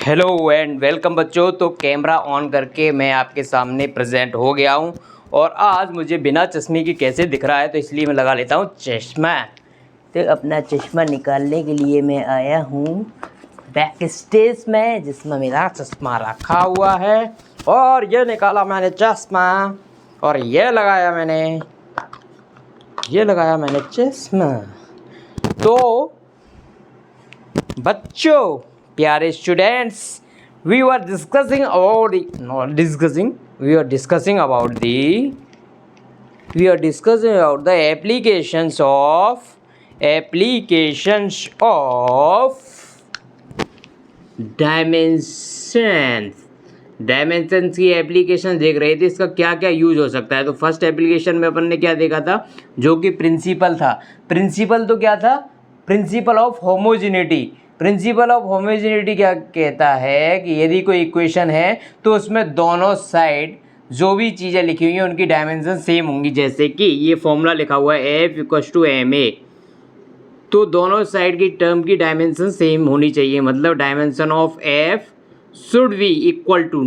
Hello and welcome बच्चों। तो camera on करके मैं आपके सामने प्रेजेंट हो गया हूं और आज मुझे बिना चश्मे के कैसे दिख रहा है तो इसलिए मैं लगा लेता हूं चश्मा। तो अपना चश्मा निकालने के लिए मैं आया हूं बैक स्टेज में जिसमें मेरा चश्मा रखा हुआ है और ये निकाला मैंने चश्मा और ये लगाया मैंने चश्मा। तो बच्चों, प्यारे students, we were discussing about the not discussing we are discussing about the we are discussing about the applications of dimensions की एप्लीकेशन देख रहे थे। इसका क्या क्या यूज हो सकता है। तो फर्स्ट एप्लीकेशन में अपन ने क्या देखा था, जो कि प्रिंसिपल था। प्रिंसिपल तो क्या था, principle of homogeneity. Principle of homogeneity क्या कहता है कि यदि कोई इक्वेशन है तो उसमें दोनों साइड जो भी चीज़ें लिखी हुई हैं उनकी डायमेंशन सेम होंगी। जैसे कि ये फॉर्मूला लिखा हुआ है F=ma, तो दोनों साइड की टर्म की डायमेंशन सेम होनी चाहिए। मतलब dimension of F should be equal to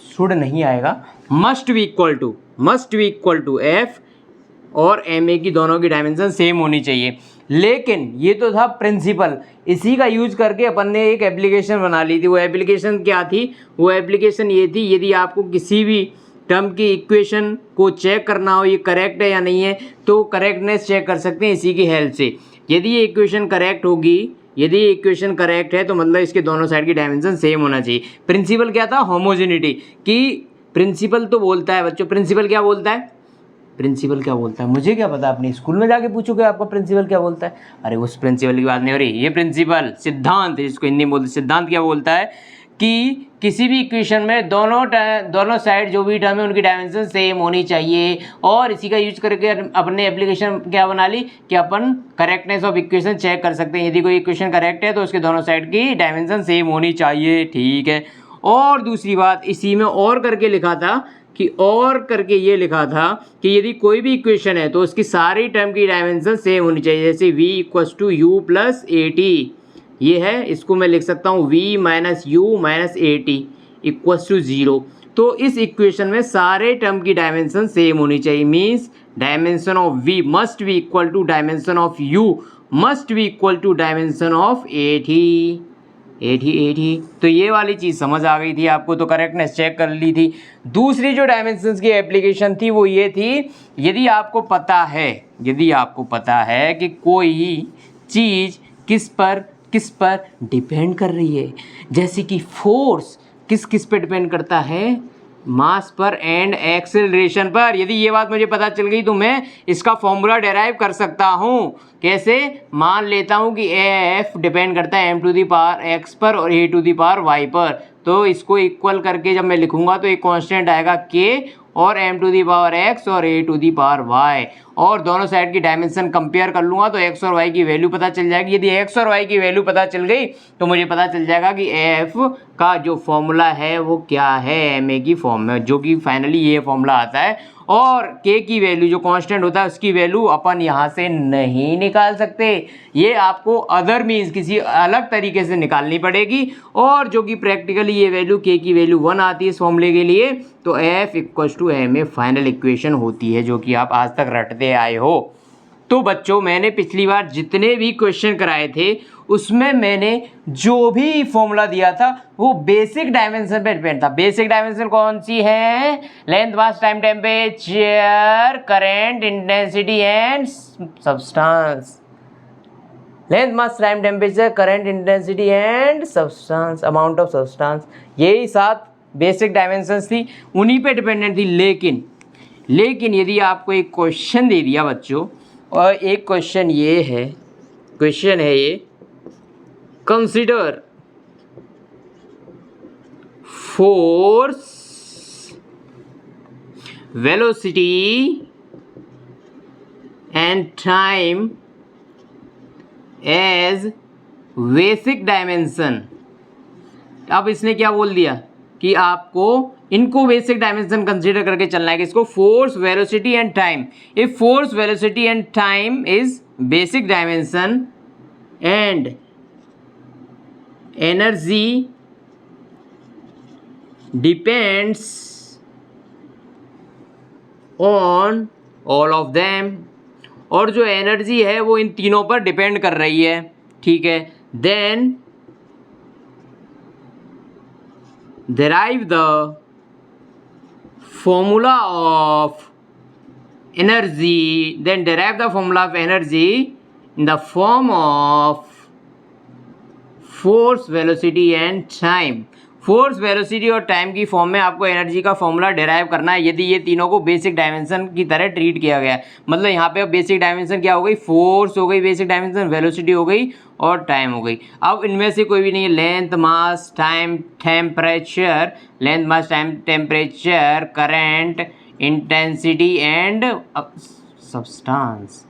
should नहीं आएगा, must be equal to F और ma की दोनों की डायमेंशन सेम होनी चाहिए। लेकिन ये तो था प्रिंसिपल, इसी का यूज करके अपन ने एक एप्लीकेशन बना ली थी। वो एप्लीकेशन क्या थी, वो एप्लीकेशन ये थी, यदि आपको किसी भी टर्म की इक्वेशन को चेक करना हो ये करेक्ट है या नहीं है तो करेक्टनेस चेक कर सकते हैं इसी की हेल्प से। यदि ये इक्वेशन करेक्ट होगी, यदि ये इक्वेशन करेक्ट है तो मतलब इसके दोनों साइड की डायमेंशन सेम होना चाहिए। प्रिंसिपल क्या था, होमोजेनिटी की। प्रिंसिपल तो बोलता है बच्चों, प्रिंसिपल क्या बोलता है, मुझे क्या पता, अपने स्कूल में जाके पूछोगे आपका प्रिंसिपल क्या बोलता है। अरे उस प्रिंसिपल की बात नहीं हो रही, ये प्रिंसिपल सिद्धांत, जिसको हिंदी में बोलते सिद्धांत, क्या बोलता है कि किसी भी इक्वेशन में दोनों साइड जो भी टर्म है उनकी डायमेंशन सेम होनी चाहिए। और इसी का यूज करके अपने एप्लीकेशन क्या बना ली कि अपन करेक्टनेस ऑफ इक्वेशन चेक कर सकते हैं। यदि कोई इक्वेशन करेक्ट है तो उसके दोनों साइड की डायमेंशन सेम होनी चाहिए, ठीक है। और दूसरी बात इसी में और करके लिखा था ये लिखा था कि यदि कोई भी इक्वेशन है तो उसकी सारी टर्म की डायमेंशन सेम होनी चाहिए। जैसे v=u+at ये है, इसको मैं लिख सकता हूँ v-u-at=0। तो इस इक्वेशन में सारे टर्म की डायमेंशन सेम होनी चाहिए। Means dimension of v must be equal to dimension of u must be equal to dimension of at। तो ये वाली चीज़ समझ आ गई थी आपको, तो करेक्टनेस चेक कर ली थी। दूसरी जो डायमेंशंस की एप्लीकेशन थी वो ये थी, यदि आपको पता है कि कोई चीज़ किस पर डिपेंड कर रही है। जैसे कि फोर्स किस पे डिपेंड करता है, मास पर एंड एक्सेलरेशन पर। यदि ये बात मुझे पता चल गई तो मैं इसका फॉर्मूला डेराइव कर सकता हूँ। कैसे, मान लेता हूँ कि F डिपेंड करता है m⁻x पर और a⁻y पर। तो इसको इक्वल करके जब मैं लिखूंगा तो एक कांस्टेंट आएगा k और m⁻x और a⁻y, और दोनों साइड की डायमेंशन कंपेयर कर लूँगा तो x और y की वैल्यू पता चल जाएगी। यदि x और y की वैल्यू पता चल गई तो मुझे पता चल जाएगा कि f का जो फॉर्मूला है वो क्या है, ma की फॉर्म में, जो कि फाइनली ये फॉर्मूला आता है। और k की वैल्यू जो कांस्टेंट होता है उसकी वैल्यू अपन यहाँ से नहीं निकाल सकते, ये आपको अदर मीन्स किसी अलग तरीके से निकालनी पड़ेगी। और जो कि प्रैक्टिकली ये वैल्यू k की वैल्यू 1 आती है इस फॉर्मूले के लिए। तो F=ma फाइनल इक्वेशन होती है, जो कि आप आज तक रटते आए हो। तो बच्चों, मैंने पिछली बार जितने भी क्वेश्चन कराए थे उसमें मैंने जो भी फॉर्मूला दिया था वो बेसिक डायमेंशन पे डिपेंड था। बेसिक डायमेंशन कौन सी है, length, mass, time, temperature, current, intensity and substance. Length, mass, time, temperature, current, intensity and substance, amount of substance, यही 7 बेसिक डायमेंशंस थी, उन्हीं पे डिपेंडेंट थी। लेकिन यदि आपको एक क्वेश्चन दे दिया बच्चों, और एक क्वेश्चन है ये, consider force, velocity and time as basic dimension. अब इसने क्या बोल दिया कि आपको इनको बेसिक डायमेंशन कंसीडर करके चलना है। कि इसको force, velocity and time, if force, velocity and time is basic dimension energy depends on all of them, और जो एनर्जी है वो इन तीनों पर डिपेंड कर रही है, ठीक है। Then derive the formula of energy, then derive the formula of energy in the form of force, velocity and time. Force, velocity और टाइम की फॉर्म में आपको एनर्जी का फॉर्मूला डिराइव करना है यदि ये तीनों को बेसिक डायमेंशन की तरह ट्रीट किया गया है। मतलब यहाँ पे अब बेसिक डायमेंशन क्या हो गई, फोर्स हो गई बेसिक डायमेंशन, वेलोसिटी हो गई और टाइम हो गई। अब इनमें से कोई भी नहीं है, length, mass, time, temperature, length, mass, time, temperature, current, intensity and substance,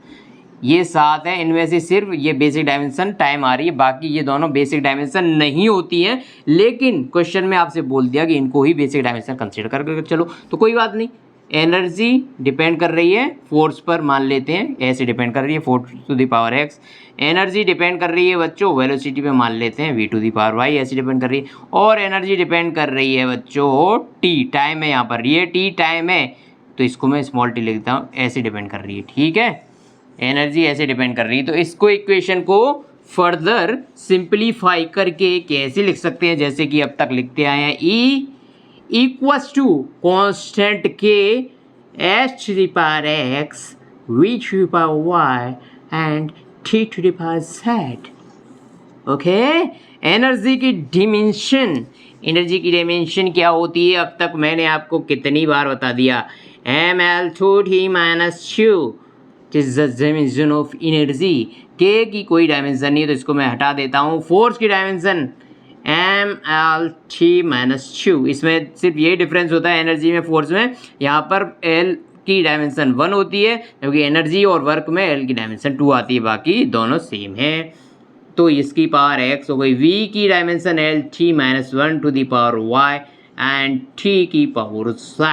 ये 7 है। इनमें से सिर्फ ये बेसिक डायमेंशन टाइम आ रही है, बाकी ये दोनों बेसिक डायमेंशन नहीं होती हैं, लेकिन क्वेश्चन में आपसे बोल दिया कि इनको ही बेसिक डायमेंशन कंसीडर करके चलो, तो कोई बात नहीं। एनर्जी डिपेंड कर रही है फोर्स पर, मान लेते हैं ऐसे डिपेंड कर रही है 4⁴x। एनर्जी डिपेंड कर रही है बच्चों वेलोसिटी पे, मान लेते हैं v⁴y ऐसे डिपेंड कर रही है। और एनर्जी डिपेंड कर रही है बच्चों टी, टाइम है यहाँ पर, ये टी टाइम है तो इसको मैं स्मॉल टी लिखता हूँ, ऐसे डिपेंड कर रही है, ठीक है। एनर्जी ऐसे डिपेंड कर रही है, तो इसको इक्वेशन को फर्दर सिंप्लीफाई करके कैसे लिख सकते हैं, जैसे कि अब तक लिखते आए हैं, E इक्वल्स टू कॉन्स्टेंट के h⁴x v⁴y and t⁴z। Okay, energy की डिमेंशन, एनर्जी की डायमेंशन क्या होती है, अब तक मैंने आपको कितनी बार बता दिया, ml2t-2 is the dimension of energy. के की कोई डायमेंशन नहीं है तो इसको मैं हटा देता हूँ। फोर्स की डायमेंशन ml2, इसमें सिर्फ ये डिफरेंस होता है एनर्जी में फोर्स में, यहाँ पर एल की डायमेंशन 1 होती है क्योंकि एनर्जी और वर्क में एल की डायमेंशन 2 आती है, बाकी दोनों सेम है। तो इसकी पावर x हो गई, v की डायमेंशन L⁻⁻1 एंड t की पावर z,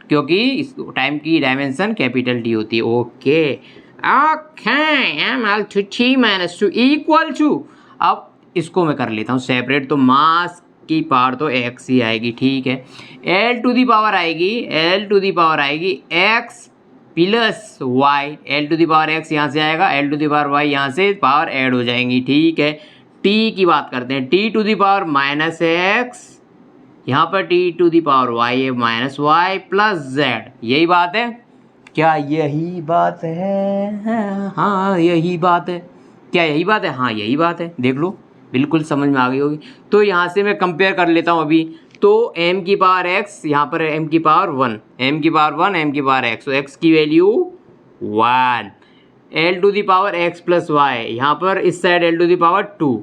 क्योंकि इस टाइम की डायमेंशन कैपिटल टी होती है। ओके ml2t-2 इक्वल टू, अब इसको मैं कर लेता हूँ सेपरेट, तो मास की पावर तो x ही आएगी, ठीक है। L⁻ आएगी x प्लस y, L⁻x यहाँ से आएगा, L⁻y यहाँ से पावर ऐड हो जाएंगी, ठीक है। t की बात करते हैं, t⁻⁻x, यहाँ पर t⁻y है -y प्लस z, यही बात है क्या, यही बात है, हाँ यही बात है, क्या यही बात है, हाँ यही बात है, देख लो बिल्कुल समझ में आ गई होगी। तो यहाँ से मैं कंपेयर कर लेता हूँ अभी, तो m की पावर x, यहाँ पर m की पावर 1, m की पावर 1, m की पावर x, तो x की वैल्यू 1, L⁻x प्लस y, यहाँ पर इस साइड L⁻2,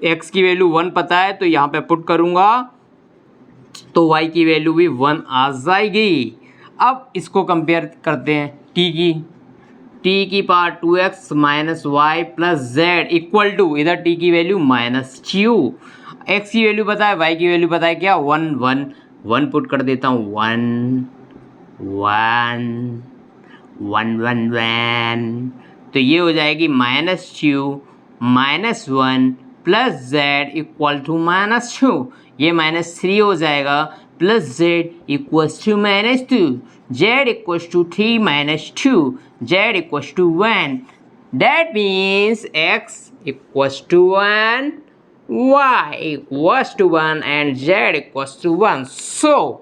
x की वैल्यू 1 पता है तो यहाँ पे पुट करूँगा तो y की वैल्यू भी 1 आ जाएगी। अब इसको कंपेयर करते हैं t की power 2x minus y plus z equal to, इधर t की वैल्यू -2, x की वैल्यू पता है, y की वैल्यू पता है क्या, 1 पुट कर देता हूँ, 1 तो ये हो जाएगी -2 -1 प्लस जेड इक्वल टू -2, ये -3 हो जाएगा plus z equals to -2, z equals to 3 -2, z equals to 1, that means x equals to 1, y equals to 1 and z equals to 1. So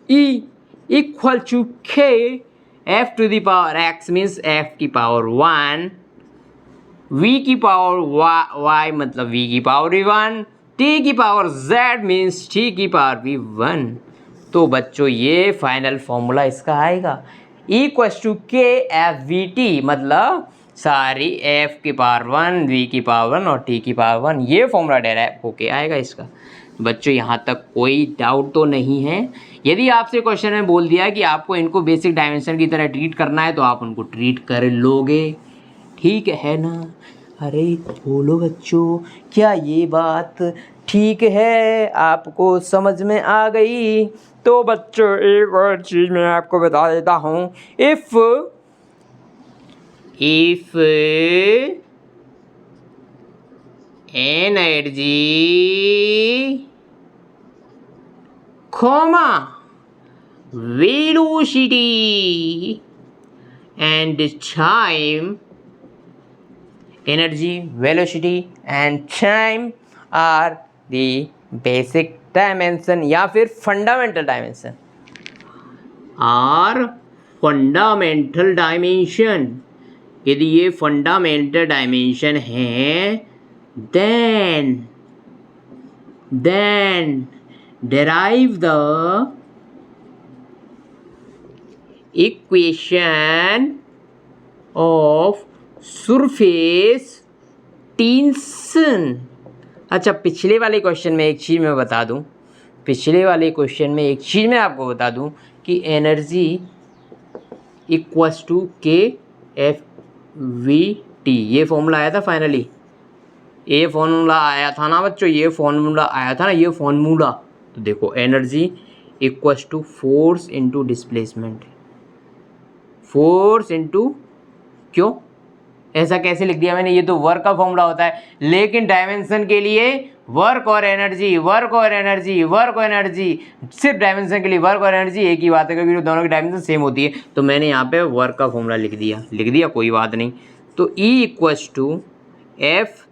E equal to k f to the power x means f की power 1, v की power y मतलब v की power 1, t की power z means t की power भी 1। तो बच्चों ये फाइनल फॉर्मूला इसका आएगा, इक्वल्स टू के एफ वी टी, मतलब सारी f की पावर 1, v की पावर 1 और t की पावर 1, ये फॉर्मूला डेराइव होके आएगा इसका। बच्चों यहाँ तक कोई डाउट तो नहीं है। यदि आपसे क्वेश्चन में बोल दिया कि आपको इनको बेसिक डायमेंशन की तरह ट्रीट करना है तो आप उनको ट्रीट कर लोगे, ठीक है ना। अरे बोलो बच्चों, क्या ये बात ठीक है, आपको समझ में आ गई? तो बच्चों एक और चीज़ मैं आपको बता देता हूँ, if energy comma velocity and time. Energy, velocity and time are the basic dimension या फिर fundamental dimension. are fundamental dimension. यदि ये fundamental dimension है then derive the equation of surface tension. अच्छा, पिछले वाले क्वेश्चन में एक चीज़ मैं बता दूं, कि एनर्जी इक्वल्स टू के एफ वी टी. ये फॉर्मूला आया था फाइनली, ये फॉर्मूला आया था ना बच्चों, ये फॉर्मूला. तो देखो energy equals to force into displacement. Force into, क्यों ऐसा कैसे लिख दिया मैंने, ये तो वर्क का फॉर्मूला होता है, लेकिन डायमेंशन के लिए वर्क और एनर्जी, सिर्फ डायमेंशन के लिए वर्क और एनर्जी एक ही बात है, क्योंकि दोनों की डायमेंशन सेम होती है. तो मैंने यहाँ पे वर्क का फॉर्मूला लिख दिया, कोई बात नहीं. तो E इक्वल्स टू एफ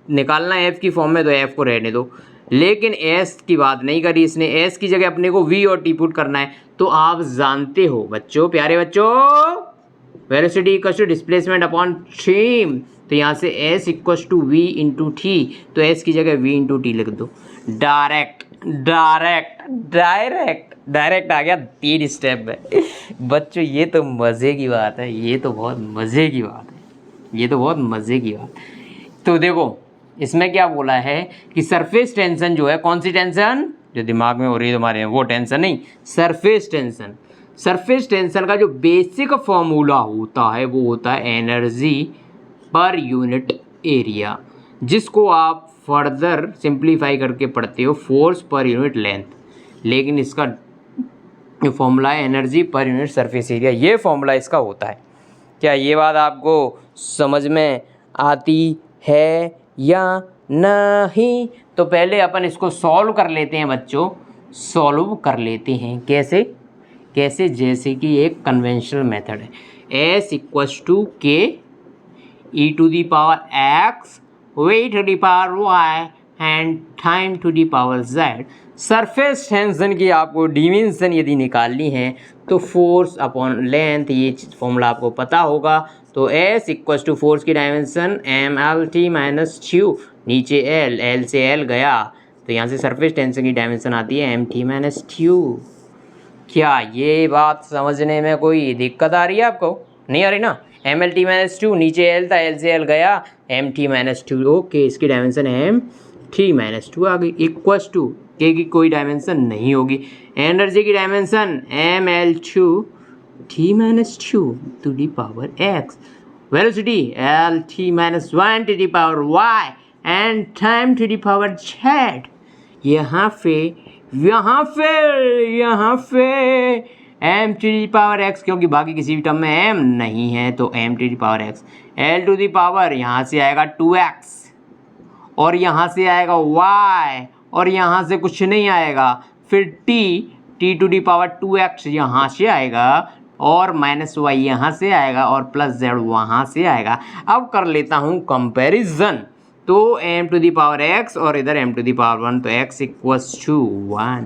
निकालना है एफ की फॉर्म में, तो एफ को रहने दो, लेकिन एस की बात नहीं करी इसने, एस की जगह अपने को वी और टी पुट करना है. तो आप जानते हो बच्चों, प्यारे बच्चों, velocity equals to displacement upon time. तो यहाँ से s equals to v into t, तो s की जगह v इंटू टी लिख दो. डायरेक्ट आ गया 3 स्टेप में. बच्चों ये तो मज़े की बात है, ये तो बहुत मज़े की बात. तो देखो इसमें क्या बोला है कि सरफेस टेंशन जो है, कौन सी टेंशन जो दिमाग में हो रही है तुम्हारे, वो टेंशन नहीं, सरफेस टेंशन का जो बेसिक फॉर्मूला होता है वो होता है एनर्जी पर यूनिट एरिया, जिसको आप फर्दर सिंप्लीफाई करके पढ़ते हो फोर्स पर यूनिट लेंथ. लेकिन इसका जो फॉर्मूला है energy per unit surface area, ये फॉर्मूला इसका होता है. क्या ये बात आपको समझ में आती है या नहीं? तो पहले अपन इसको सॉल्व कर लेते हैं बच्चों, कैसे जैसे कि एक कन्वेंशनल मेथड है. s equals to k e to the power x v to the power y and time to the power z. Surface tension की आपको डिमेंशन यदि निकालनी है तो फोर्स अपॉन लेंथ, ये फॉर्मूला आपको पता होगा. तो s इक्वल्स टू फोर्स की डायमेंशन mlt माइनस q, नीचे l से l गया, तो यहाँ से सरफेस टेंशन की डायमेंशन आती है mt माइनस q. क्या ये बात समझने में कोई दिक्कत आ रही है आपको? नहीं आ रही ना. M L T minus two, नीचे एल था, एल से एल गया, M T minus two. Okay, इसकी dimension M T minus two आ गई. इक्वल्स टू के की कोई डायमेंशन नहीं होगी. एनर्जी की dimension M L two T minus two to the power x. Velocity L T minus one to the power y and time to the power z. यहाँ पे M to the power x, क्योंकि बाकी किसी भी term में M नहीं है, तो M to the power x. L to the power यहाँ से आएगा 2x और यहाँ से आएगा y और यहाँ से कुछ नहीं आएगा. फिर T to the power 2x यहाँ से आएगा और माइनस y यहाँ से आएगा और प्लस z वहाँ से आएगा. अब कर लेता हूँ कंपैरिजन. तो m to the power x और इधर m टू दी पावर 1, तो x equals to 1.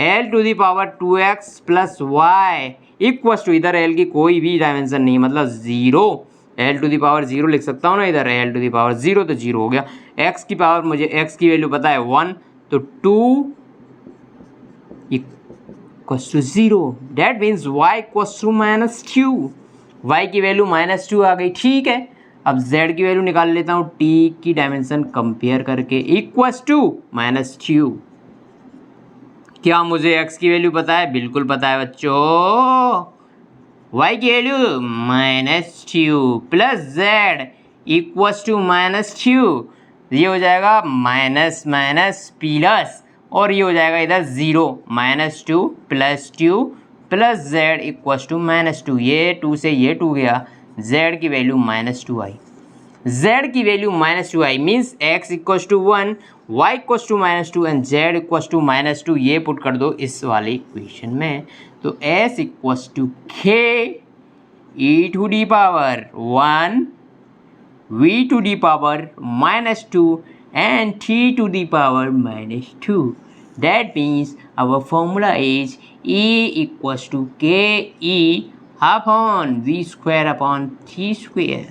l to the power 2x plus y equals to, इधर l की कोई भी डायमेंशन नहीं, मतलब 0. l टू दी पावर 0 लिख सकता हूँ ना, इधर l टू दी पावर 0, तो 0 हो गया. x की पावर, मुझे x की वैल्यू पता है 1, तो 2 equals to 0. That means y equals to minus 2. y की वैल्यू माइनस 2 आ गई. ठीक है, अब z की वैल्यू निकाल लेता हूँ t की डायमेंशन कंपेयर करके. Equals to minus 2. क्या मुझे x की वैल्यू पता है? बिल्कुल पता है बच्चों. y की value minus 2 plus z equals to minus 2. ये हो जाएगा माइनस माइनस प्लस, और ये हो जाएगा इधर 0. Minus 2 plus z equals to minus 2. ये 2 से ये 2 गया, z की वैल्यू माइनस 2 आई. z की value -2i means x equals to 1, y equals to -2 and z equals to -2, ये पुट कर दो इस वाली इक्वेशन में। तो s equals to k e to the power 1 v to the power -2 and t to the power -2. That means our formula is E equals to ke upon v square upon t square.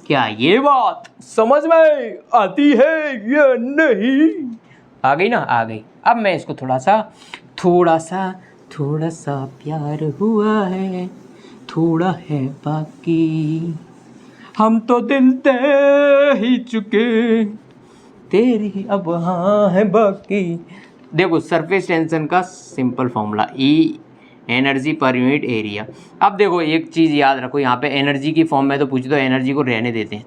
क्या ये बात समझ में आती है या नहीं? आ गई ना? आ गई। अब मैं इसको थोड़ा सा प्यार हुआ है, थोड़ा है बाकी, हम तो दिल दे ही चुके, तेरी अब हाँ है बाकी। देखो सरफेस टेंशन का सिंपल फॉर्मूला E एनर्जी पर यूनिट एरिया। अब देखो एक चीज़ याद रखो, यहाँ पे एनर्जी की फॉर्म में तो पूछे तो एनर्जी को रहने देते हैं,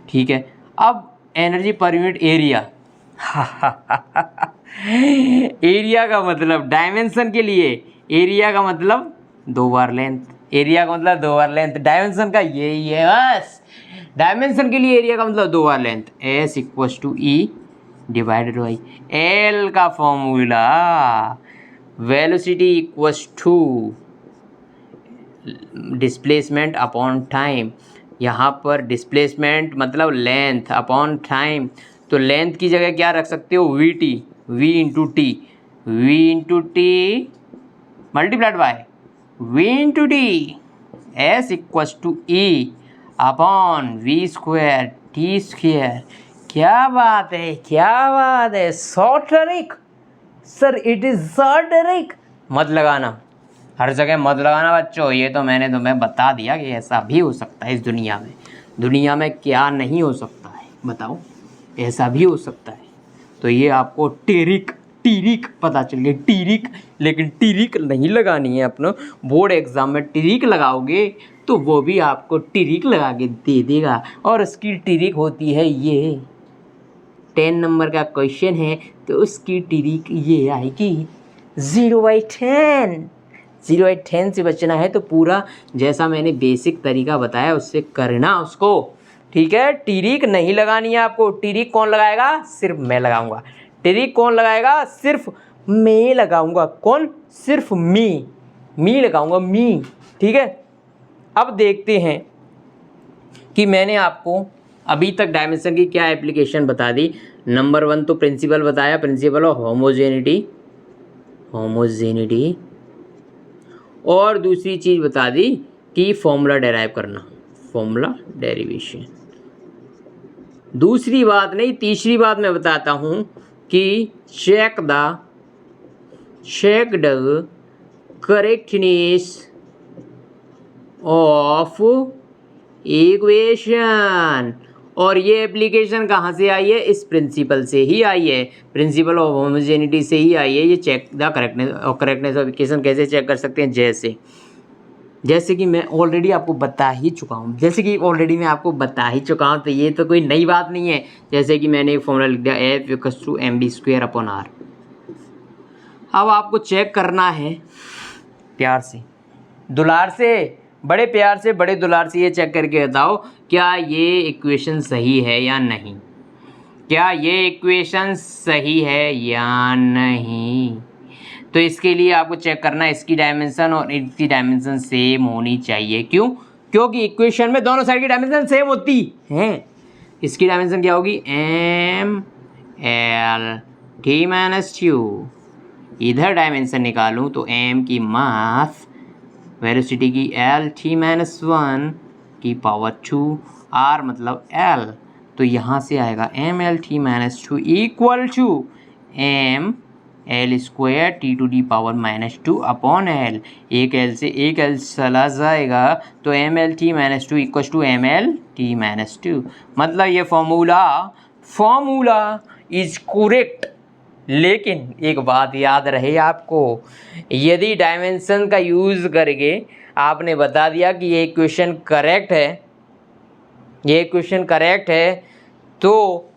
ठीक है। अब एनर्जी पर यूनिट एरिया एरिया का मतलब डायमेंशन के लिए, एरिया का मतलब 2 बार लेंथ, एरिया का मतलब 2 बार लेंथ, डायमेंशन का यही है बस। डायमेंशन के लिए एरिया का मतलब 2 बार length. S equals to E divided by L का formula, velocity equals to displacement upon time. यहाँ पर डिस्प्लेसमेंट मतलब लेंथ अपॉन टाइम, तो लेंथ की जगह क्या रख सकते हो? VT, V into T multiplied by V into T. S equals to E upon V square T square. क्या बात है, क्या बात है, so trick sir, it is so trick. मत लगाना, हर जगह मत लगाना बच्चों, ये तो मैंने तुम्हें बता दिया कि ऐसा भी हो सकता है इस दुनिया में। दुनिया में क्या नहीं हो सकता है बताओ? ऐसा भी हो सकता है। तो ये आपको टिरिक पता चल गया, टिरिक। लेकिन टिरिक नहीं लगानी है अपना, बोर्ड एग्ज़ाम में टिरिक लगाओगे तो वो भी आपको टिरिक लगा के दे देगा। और उसकी टिरिक होती है ये, 10 नंबर का क्वेश्चन है तो उसकी टिरिक ये आएगी 0/10। 0/10 से बचना है तो पूरा जैसा मैंने बेसिक तरीका बताया उससे करना उसको, ठीक है। टिरिक नहीं लगानी है आपको। टिरिक कौन लगाएगा? सिर्फ मैं लगाऊंगा। टिरिक कौन लगाएगा? सिर्फ मैं लगाऊंगा। कौन? सिर्फ मी लगाऊंगा, मी, ठीक है। अब देखते हैं कि मैंने आपको अभी तक डायमेंशन की क्या एप्लीकेशन बता दी। नंबर 1 तो प्रिंसिपल बताया, प्रिंसिपल ऑफ होमोजेनिटी, और दूसरी चीज़ बता दी कि फॉर्मूला डेराइव करना, फॉर्मूला डेरिवेशन। दूसरी बात नहीं, तीसरी बात मैं बताता हूँ कि check the correctness of equation. और ये एप्लीकेशन कहाँ से आई है? इस प्रिंसिपल से ही आई है, प्रिंसिपल ऑफ होमोजेनिटी से ही आई है। ये check the correctness of equation कैसे चेक कर सकते हैं? जैसे कि मैं ऑलरेडी आपको बता ही चुका हूँ, तो ये तो कोई नई बात नहीं है। जैसे कि मैंने एक फॉर्मूला लिख दिया F equals to mv² r। अब आपको चेक करना है प्यार से, दुलार से, बड़े प्यार से, बड़े दुलार से ये चेक करके बताओ क्या ये इक्वेशन सही है या नहीं, क्या ये इक्वेशन सही है या नहीं। तो इसके लिए आपको चेक करना है इसकी डायमेंशन और इसकी डायमेंशन सेम होनी चाहिए। क्यों? क्योंकि इक्वेशन में दोनों साइड की डायमेंशन सेम होती हैं। इसकी डायमेंशन क्या होगी? ml/t-2। इधर डायमेंशन निकालूं तो m की मास, वेलोसिटी की L/t-1 की पावर 2, r मतलब L, तो यहाँ से आएगा ml/t-2 equal to ml² t⁻⁻2 upon L। एक L से एक L चला जाएगा तो ml/t-2 इक्वल टू ml/t-2। मतलब ये फॉर्मूला इज करेक्ट। लेकिन एक बात याद रहे आपको, यदि डायमेंशन का यूज़ करके आपने बता दिया कि ये इक्वेशन करेक्ट है, तो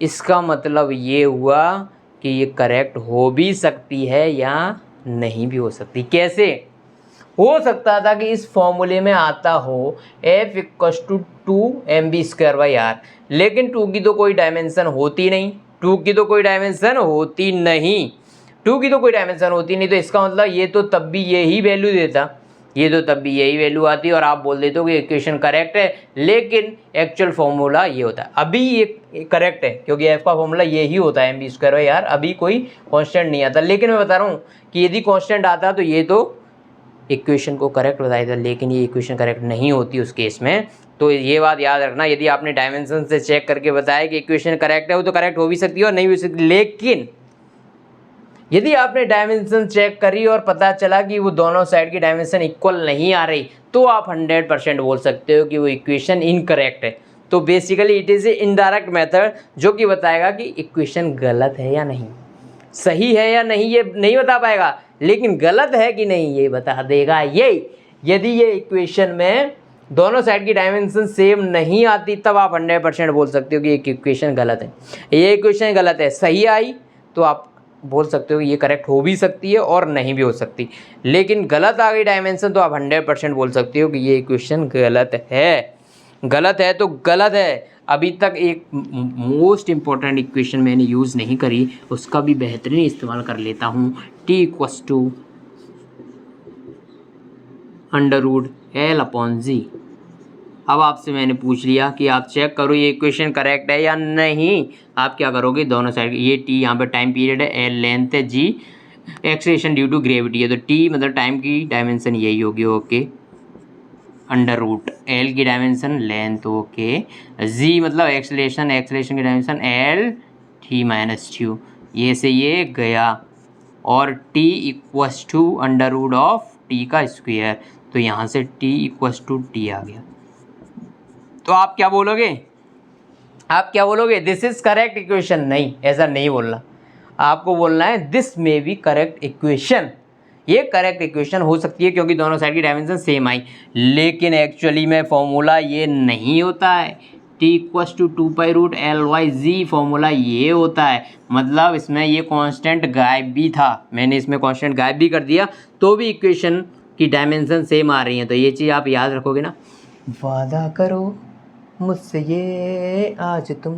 इसका मतलब ये हुआ कि ये करेक्ट हो भी सकती है या नहीं भी हो सकती। कैसे? हो सकता था कि इस फॉर्मूले में आता हो F = 2mv²/r, लेकिन 2 की तो कोई डायमेंशन होती नहीं, 2 की तो कोई डायमेंशन होती नहीं, 2 की तो कोई डायमेंशन होती नहीं। तो इसका मतलब ये तो तब भी यही वैल्यू देता, ये तो तब भी यही वैल्यू आती और आप बोल देते हो कि इक्वेशन करेक्ट है, लेकिन एक्चुअल फॉर्मूला ये होता है। अभी ये करेक्ट है क्योंकि एफ का फॉर्मूला यही होता है mv²/r, अभी कोई कांस्टेंट नहीं आता। लेकिन मैं बता रहा हूँ कि यदि कांस्टेंट आता तो ये तो इक्वेशन को करेक्ट बताया था, लेकिन ये इक्वेशन करेक्ट नहीं होती उस केस में। तो ये बात याद रखना, यदि आपने डायमेंशन से चेक करके बताया कि इक्वेशन करेक्ट है, वो तो करेक्ट हो भी सकती है और नहीं भी हो सकती, लेकिन यदि आपने डायमेंशन चेक करी और पता चला कि वो दोनों साइड की डायमेंशन इक्वल नहीं आ रही, तो आप 100% बोल सकते हो कि वो इक्वेशन इनकरेक्ट है। तो basically it is a indirect method जो कि बताएगा कि इक्वेशन गलत है या नहीं, सही है या नहीं ये नहीं बता पाएगा, लेकिन गलत है कि नहीं ये बता देगा ये। यदि ये इक्वेशन में दोनों साइड की डायमेंशन सेम नहीं आती, तब आप 100% बोल सकते हो कि एक इक्वेशन गलत है। ये इक्वेशन गलत है, सही आई तो आप बोल सकते हो ये करेक्ट हो भी सकती है और नहीं भी हो सकती, लेकिन गलत आ गई डायमेंशन तो आप 100% बोल सकते हो कि ये इक्वेशन गलत है। गलत है तो गलत है। अभी तक एक मोस्ट इम्पॉर्टेंट इक्वेशन मैंने यूज़ नहीं करी, उसका भी बेहतरीन इस्तेमाल कर लेता हूँ। t = √L/g। अब आपसे मैंने पूछ लिया कि आप चेक करो ये इक्वेशन करेक्ट है या नहीं। आप क्या करोगे, दोनों साइड ये t यहाँ पे टाइम पीरियड है, L लेंथ है, g acceleration due to gravity है, तो t मतलब टाइम की डायमेंशन यही होगी, ओके, √L की डायमेंशन लेंथ, ओके, g मतलब एक्सेलरेशन, एक्सेलरेशन की डायमेंशन L t-2, ये से ये गया, और t = √t², तो यहाँ से t = t आ गया। तो आप क्या बोलोगे, आप क्या बोलोगे, दिस इज करेक्ट इक्वेशन? नहीं, ऐसा नहीं बोलना, आपको बोलना है this may be correct equation. ये करेक्ट इक्वेशन हो सकती है क्योंकि दोनों साइड की डायमेंशन सेम आई, लेकिन एक्चुअली में फॉर्मूला ये नहीं होता है। t = 2π√L/g फॉर्मूला ये होता है, मतलब इसमें ये कांस्टेंट गायब भी था, मैंने इसमें कांस्टेंट गायब भी कर दिया तो भी इक्वेशन की डायमेंशन सेम आ रही है। तो ये चीज़ आप याद रखोगे ना, वादा करो मुझसे ये आज तुम,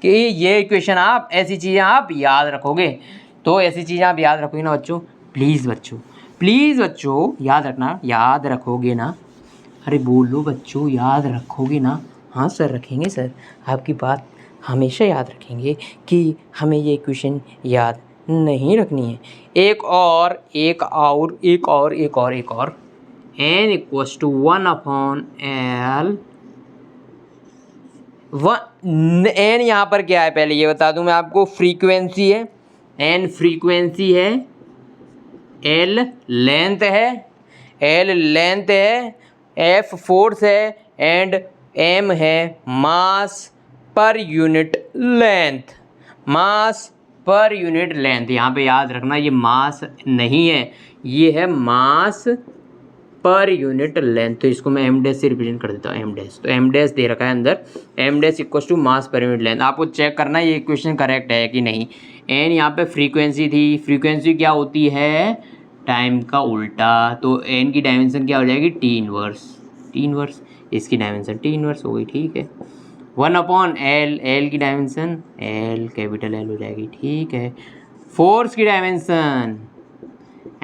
कि ये इक्वेशन आप ऐसी चीज़ें आप याद रखोगे। तो ऐसी चीज़ें आप याद रखोगे ना बच्चों, प्लीज़ बच्चों याद रखना, याद रखोगे ना, अरे बोलो बच्चों याद रखोगे ना? हाँ सर रखेंगे सर, आपकी बात हमेशा याद रखेंगे कि हमें ये इक्वेशन याद नहीं रखनी है। एक और n = 1/L। n यहाँ पर क्या है पहले ये बता दूं मैं आपको, फ्रीक्वेंसी है, n फ्रीक्वेंसी है, L लेंथ है, F फोर्स है एंड m है मास पर यूनिट लेंथ, यहाँ पे याद रखना ये मास नहीं है, ये है मास पर यूनिट लेंथ। तो इसको मैं m डैश से रिप्रेजेंट कर देता हूँ, m डैश, तो m डैश दे रखा है अंदर, m डैश = मास पर यूनिट लेंथ। आपको चेक करना है ये इक्वेशन करेक्ट है कि नहीं। n यहाँ पे फ्रीक्वेंसी थी, फ्रीक्वेंसी क्या होती है, टाइम का उल्टा, तो n की डायमेंशन क्या हो जाएगी, t इनवर्स, इसकी डायमेंशन t इनवर्स हो गई, ठीक है। 1/L, L की डायमेंशन L कैपिटल L हो जाएगी, ठीक है। फोर्स की डायमेंशन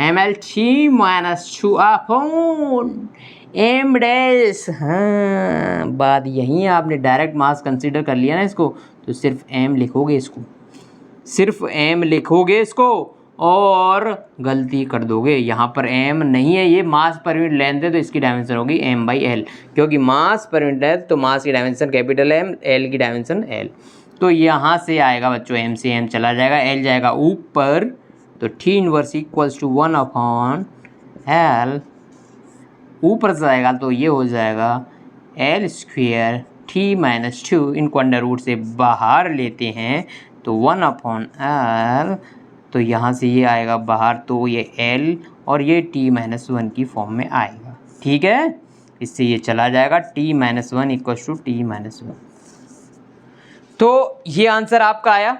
mL/m डैश। हाँ, बात यही है, आपने डायरेक्ट मास कंसीडर कर लिया ना इसको, तो सिर्फ m लिखोगे इसको, और गलती कर दोगे, यहाँ पर m नहीं है, ये मास पर यूनिट लेंथ है, तो इसकी डायमेंशन होगी m/L, क्योंकि मास पर यूनिट लेंथ, तो मास की डायमेंशन कैपिटल M, L की डायमेंशन L। तो यहाँ से आएगा बच्चों, m से m चला जाएगा, L जाएगा ऊपर, तो t इनवर्स = 1/L, ऊपर से आएगा तो ये हो जाएगा L² t-2, इनको अंडर रूट से बाहर लेते हैं तो 1/L, तो यहाँ से ये आएगा बाहर, तो ये L और ये t-1 की फॉर्म में आएगा, ठीक है। इससे ये चला जाएगा, t-1 = t-1। तो ये आंसर आपका आया,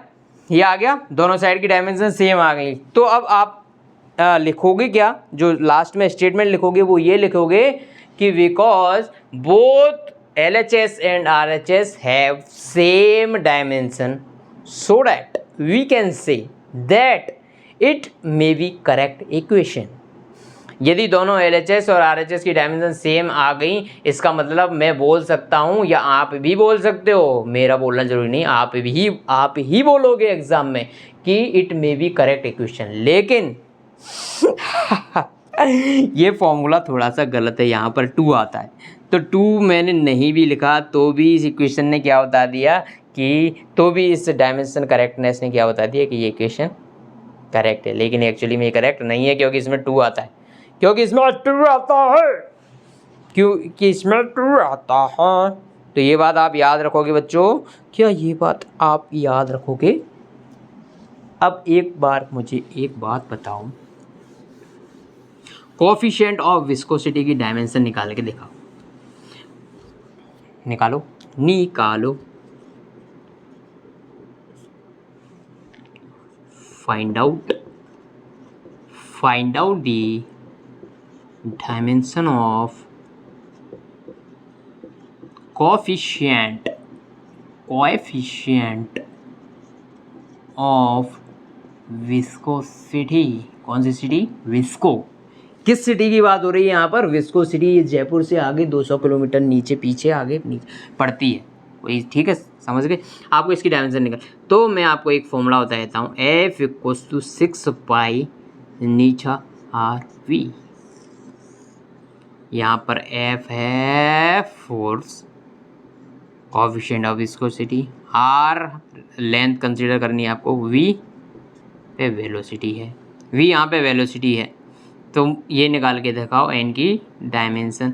ये आ गया, दोनों साइड की डायमेंशन सेम आ गई। तो अब आप लिखोगे क्या, जो लास्ट में स्टेटमेंट लिखोगे वो ये लिखोगे कि because both LHS and RHS have same dimension so that we can say that it may be correct equation. यदि दोनों LHS और RHS की डायमेंशन सेम आ गई, इसका मतलब मैं बोल सकता हूँ या आप भी बोल सकते हो, मेरा बोलना जरूरी नहीं, आप ही बोलोगे एग्जाम में कि it may be correct equation. लेकिन ये फॉर्मूला थोड़ा सा गलत है, यहाँ पर 2 आता है, तो 2 मैंने नहीं भी लिखा तो भी इस इक्वेशन ने क्या बता दिया कि, तो भी इस डायमेंशन करेक्टनेस ने क्या बता दिया कि ये इक्वेशन करेक्ट है। लेकिन एक्चुअली में करेक्ट नहीं है, क्योंकि इसमें 2 आता है, क्योंकि इसमें 2 आता है, क्योंकि इसमें 2 आता है। तो ये बात आप याद रखोगे बच्चों, क्या ये बात आप याद रखोगे? अब एक बार मुझे एक बात बताओ, कोएफिशिएंट ऑफ विस्कोसिटी की डायमेंशन निकाल के दिखाओ। निकालो निकालो। Find out the dimension of coefficient of viscosity. कौन सी सिटी? विस्को। किस सिटी की बात हो रही है यहाँ पर? Visco city. ये जयपुर से आगे 200 किलोमीटर नीचे पीछे आगे नीचे पड़ती है वही, ठीक है, समझ गए। आपको इसकी डायमेंशन निकल, तो मैं आपको एक फॉर्मूला बता देता हूँ, F = 6 पाई नीचा RV। यहाँ पर F है force, coefficient of viscosity, R length consider करनी है आपको, V पे वेलोसिटी है, V यहाँ पे वेलोसिटी है। तो ये निकाल के दिखाओ n की डायमेंशन।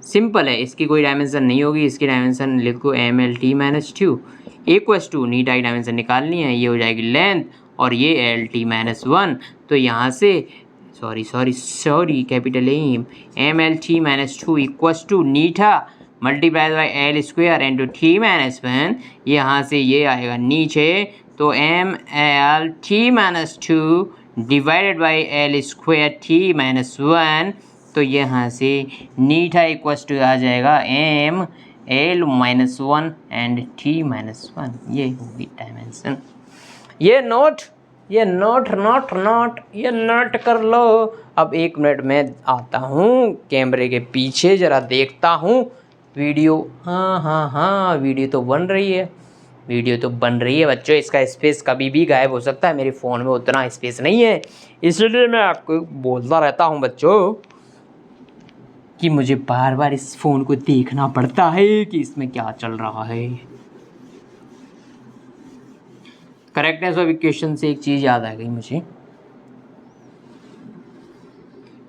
सिंपल है, इसकी कोई डायमेंशन नहीं होगी, इसकी डायमेंशन लिखो MLT-2 इक्वल्स टू नीटा की डायमेंशन निकालनी है, ये हो जाएगी लेंथ और ये LT-1। तो यहाँ से sorry capital M MLT-2 equals to नीटा multiply by L² into T-1। यहाँ से ये आएगा नीचे, तो MLT-2 divided by L² T-1। तो यहाँ से नीटा इक्वल्स टू आ जाएगा ML-1 एंड T-1। ये होगी डायमेंशन। ये नोट कर लो। अब 1 मिनट में आता हूँ कैमरे के पीछे, ज़रा देखता हूँ वीडियो। हाँ वीडियो तो बन रही है बच्चों। इसका स्पेस कभी भी गायब हो सकता है, मेरे फ़ोन में उतना स्पेस नहीं है, इसलिए मैं आपको बोलता रहता हूँ बच्चों कि मुझे बार बार इस फ़ोन को देखना पड़ता है कि इसमें क्या चल रहा है। करेक्टनेस ऑफ इक्वेशन से एक चीज़ याद आ गई मुझे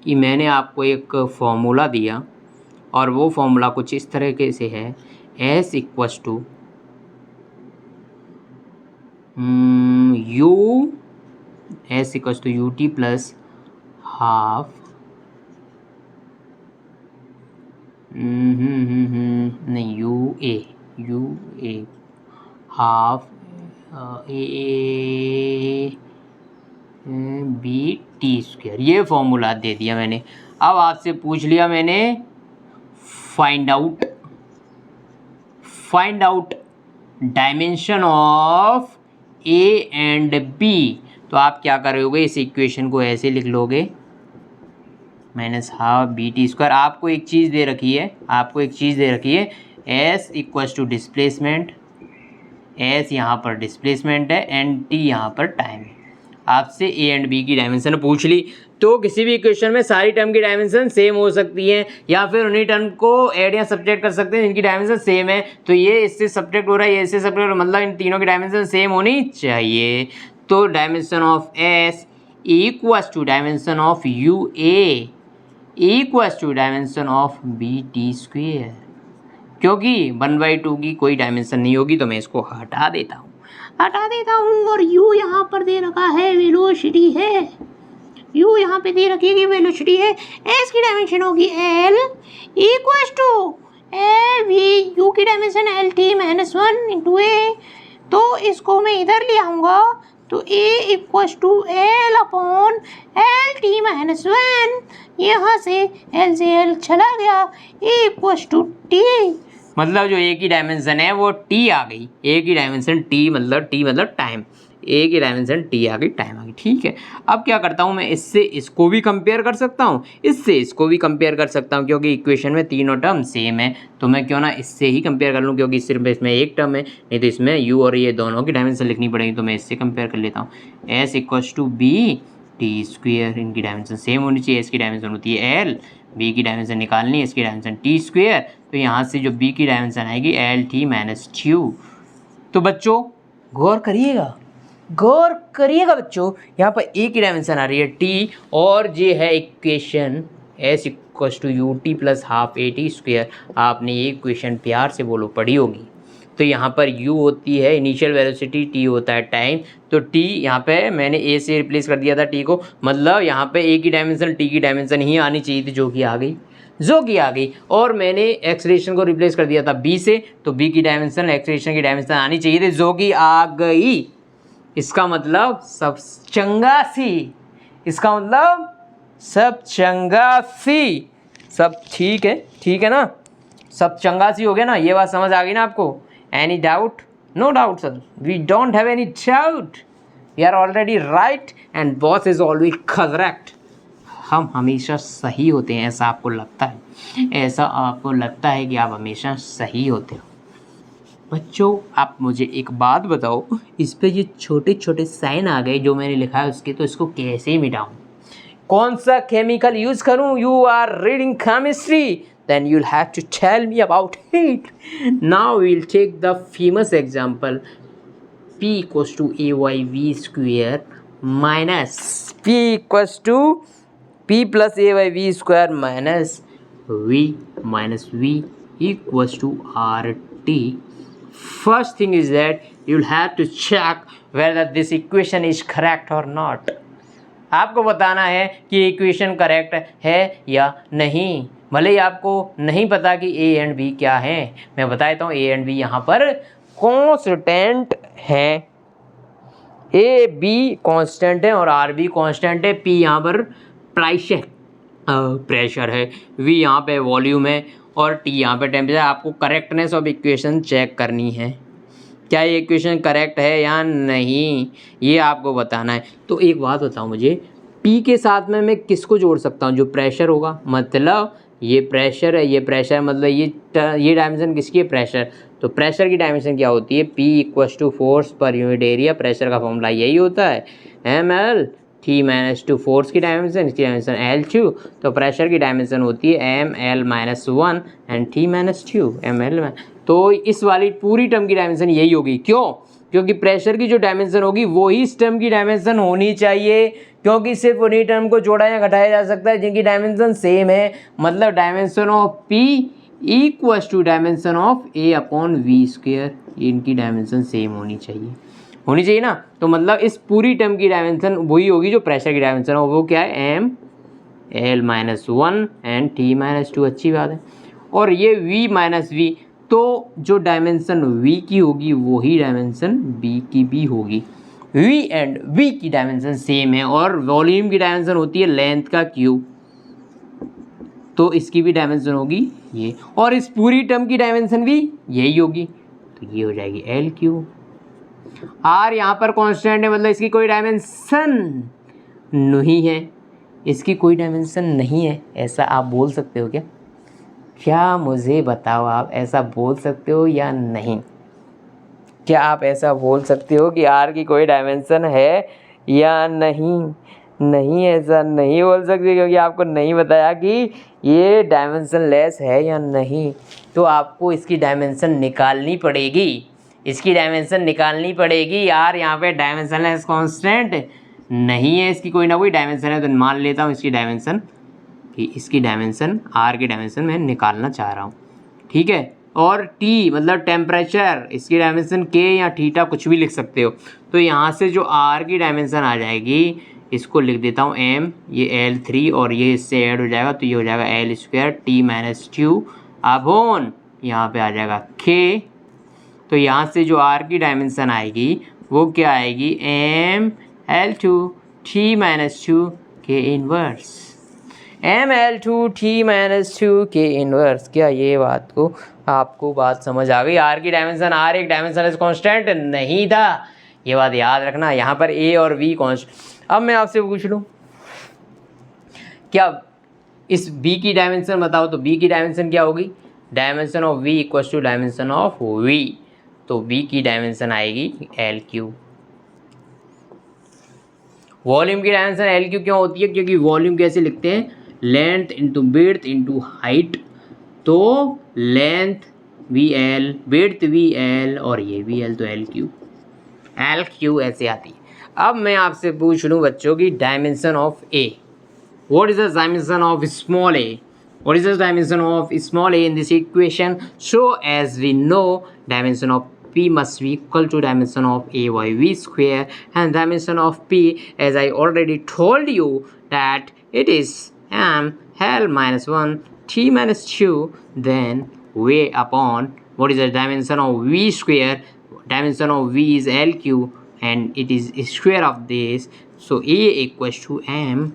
कि मैंने आपको एक फॉर्मूला दिया और वो फॉर्मूला कुछ इस तरीके से है, S equals to UT plus half नहीं UA हाफ BT²। ये फॉर्मूला दे दिया मैंने। अब आपसे पूछ लिया मैंने find out dimension of A and B। तो आप क्या करोगे, इस इक्वेशन को ऐसे लिख लोगे, -12 BT²। आपको एक चीज़ दे रखी है, S equals to displacement, S यहाँ पर डिस्प्लेसमेंट है एंड T यहाँ पर टाइम है। आपसे A एंड B की डायमेंशन पूछ ली, तो किसी भी इक्वेशन में सारी टर्म की डायमेंशन सेम हो सकती है, या फिर उन्हीं टर्म को ऐड या सब्ट्रैक्ट कर सकते हैं जिनकी डायमेंशन सेम है। तो ये इससे सब्ट्रैक्ट हो रहा है, ये इससे सब्ट्रैक्ट हो रहा है, मतलब इन तीनों की डायमेंशन सेम होनी चाहिए। तो dimension of S equals to dimension of UA equals to dimension of BT²। क्योंकि 1/2 की कोई डायमेंशन नहीं होगी, तो मैं इसको हटा देता हूँ और U यहाँ पर दे रखा है वेलोसिटी है, U यहाँ पे दे रखी है वेलोसिटी है। S की डायमेंशन होगी L इक्वल्स टू U की डायमेंशन LT-1 इंटू A। तो इसको मैं इधर ले आऊँगा तो तो A equals to L upon L T minus one. यहाँ से एल से एल चला गया, ए इक्वल्स टू टी। मतलब जो ए की डायमेंशन है वो टी आ गई, ए की डायमेंशन टी मतलब टाइम, ए की डायमेंशन टी आ गई, टाइम आ गई। ठीक है, अब क्या करता हूँ मैं, इससे इसको भी कंपेयर कर सकता हूँ, इससे इसको भी कंपेयर कर सकता हूँ, क्योंकि इक्वेशन में तीनों टर्म सेम है, तो मैं क्यों ना इससे ही कंपेयर कर लूँ, क्योंकि सिर्फ इसमें एक टर्म है, नहीं तो इसमें यू और ये दोनों की डायमेंशन लिखनी पड़ेगी, तो मैं इससे कंपेयर कर लेता हूँ। S equals to B T square, इनकी डायमेंशन सेम होनी चाहिए, एस की डायमेंशन होती है एल, बी की डायमेंशन निकालनी है, इसकी डायमेंशन टी स्क्वेयर, तो यहाँ से जो बी की डायमेंशन आएगी एल टी माइनस ट्यू। तो बच्चों गौर करिएगा बच्चों, यहाँ पर ए की डायमेंशन आ रही है टी, और ये है equation S equals to U T plus half A t square. आपने ये इक्वेशन प्यार से बोलो पढ़ी होगी। तो यहाँ पर u होती है इनिशियल वेलोसिटी, t होता है टाइम, तो t यहाँ पे मैंने a से रिप्लेस कर दिया था t को, मतलब यहाँ पे a की डायमेंशन t की डायमेंशन ही आनी चाहिए थी, जो कि आ गई, और मैंने एक्सलेशन को रिप्लेस कर दिया था b से, तो b की डायमेंशन एक्सलेशन की डायमेंशन आनी चाहिए थी, जो कि आ गई। इसका मतलब सब चंगासी, सब ठीक है ना, सब चंगासी हो गया ना, ये बात समझ आ गई ना आपको? Any doubt? No doubt sir, we don't have any doubt, we are already right and boss is always correct. हम हमेशा सही होते हैं, ऐसा आपको लगता है कि आप हमेशा सही होते हो। बच्चों आप मुझे एक बात बताओ, इस पे ये छोटे छोटे साइन आ गए जो मैंने लिखा है उसके, तो इसको कैसे मिटाऊं? कौन सा केमिकल यूज करूं? You are reading chemistry, then you'll have to tell me about it. Now we'll take the famous example, p equals to ayv square minus p plus ayv square minus v equals to rt. First thing is that you'll have to check whether this equation is correct or not. आपको बताना है कि equation correct है या नहीं। भले ही आपको नहीं पता कि ए एंड बी क्या है, मैं बता देता हूँ। ए एंड बी यहाँ पर कांस्टेंट है, ए बी कांस्टेंट है और आर बी कांस्टेंट है, पी यहाँ पर प्रेशर है, वी यहाँ पे वॉल्यूम है और टी यहाँ पे टेम्परेचर। आपको करेक्टनेस ऑफ इक्वेशन चेक करनी है, क्या ये इक्वेशन करेक्ट है या नहीं, ये आपको बताना है। तो एक बात बताओ मुझे, P के साथ में मैं किसको जोड़ सकता हूँ? जो प्रेशर होगा, मतलब ये प्रेशर है, ये प्रेशर, मतलब ये डायमेंशन किसकी है? प्रेशर। तो प्रेशर की डायमेंशन क्या होती है? P equals to force per unit area. Pressure का फॉर्मूला यही होता है, ml T minus two. Force की डायमेंशन, इसकी डायमेंशन L2, तो प्रेशर की डायमेंशन होती है ml minus 1 and T minus 2 ml। तो इस वाली पूरी टर्म की डायमेंशन यही होगी। क्यों? क्योंकि प्रेशर की जो डायमेंशन होगी वही इस टर्म की डायमेंशन होनी चाहिए, क्योंकि सिर्फ उन्हीं टर्म को जोड़ा या घटाया जा सकता है जिनकी डायमेंशन सेम है। मतलब dimension of P equals to dimension of A upon V square, इनकी डायमेंशन सेम होनी चाहिए ना। तो मतलब इस पूरी टर्म की डायमेंशन वही होगी जो प्रेशर की डायमेंशन हो, वो क्या है? ml minus 1 and T minus 2। अच्छी बात है। और ये V माइनस V, तो जो डायमेंशन V की होगी वही डायमेंशन B की भी होगी। V एंड V की डायमेंशन सेम है और वॉल्यूम की डायमेंशन होती है लेंथ का क्यूब, तो इसकी भी डायमेंशन होगी ये, और इस पूरी टर्म की डायमेंशन भी यही होगी, तो ये हो जाएगी L क्यूब। R यहाँ पर कांस्टेंट है, मतलब इसकी कोई डायमेंशन नहीं है, ऐसा आप बोल सकते हो क्या? क्या मुझे बताओ, आप ऐसा बोल सकते हो या नहीं? क्या आप ऐसा बोल सकते हो कि आर की कोई डायमेंशन है या नहीं? नहीं, ऐसा नहीं बोल सकते, क्योंकि आपको नहीं बताया कि ये डायमेंशन लेस है या नहीं। तो आपको इसकी डायमेंशन निकालनी पड़ेगी। यार यहाँ पे डायमेंशन लेस कांस्टेंट नहीं है, इसकी कोई ना कोई डायमेंशन है, तो मान लेता हूँ इसकी डायमेंशन, कि इसकी डायमेंशन आर की डायमेंशन मैं निकालना चाह रहा हूँ, ठीक है। और टी मतलब टेम्परेचर, इसकी डायमेंशन के या थीटा कुछ भी लिख सकते हो। तो यहाँ से जो आर की डायमेंशन आ जाएगी, इसको लिख देता हूँ m, ये L3 और ये इससे ऐड हो जाएगा, तो ये हो जाएगा L square T minus 2 upon यहाँ पे आ जाएगा K। तो यहाँ से जो आर की डायमेंशन आएगी वो क्या आएगी, ML2 T माइनस 2 के इनवर्स, ML2 T माइनस 2 के इनवर्स। क्या ये बात को आपको बात समझ आ गई? आर की डायमेंशन, आर एक डायमेंशन कांस्टेंट नहीं था, ये बात याद रखना। यहाँ पर ए और वी कांस्टेंट। अब मैं आपसे पूछ लूँ, क्या इस बी की डायमेंशन बताओ, तो बी की डायमेंशन क्या होगी, dimension of V equals to dimension of V, तो बी की डायमेंशन आएगी LQ। वॉल्यूम की डायमेंशन LQ क्यों होती है, क्योंकि वॉल्यूम कैसे लिखते हैं, length into width into height, तो लेंथ VL, विड्थ VL और ये VL, तो LQ ऐसे आती है। अब मैं आपसे पूछ लूँ बच्चों की dimension of A, what is the dimension of small a, what is the dimension of small a in this equation? So as we know, dimension of P must be equal to dimension of A by V square, and dimension of P, as I already told you, that it is L minus 1 T minus 2, then V upon what is the dimension of V square, dimension of V is LQ and it is square of this, so A equals to L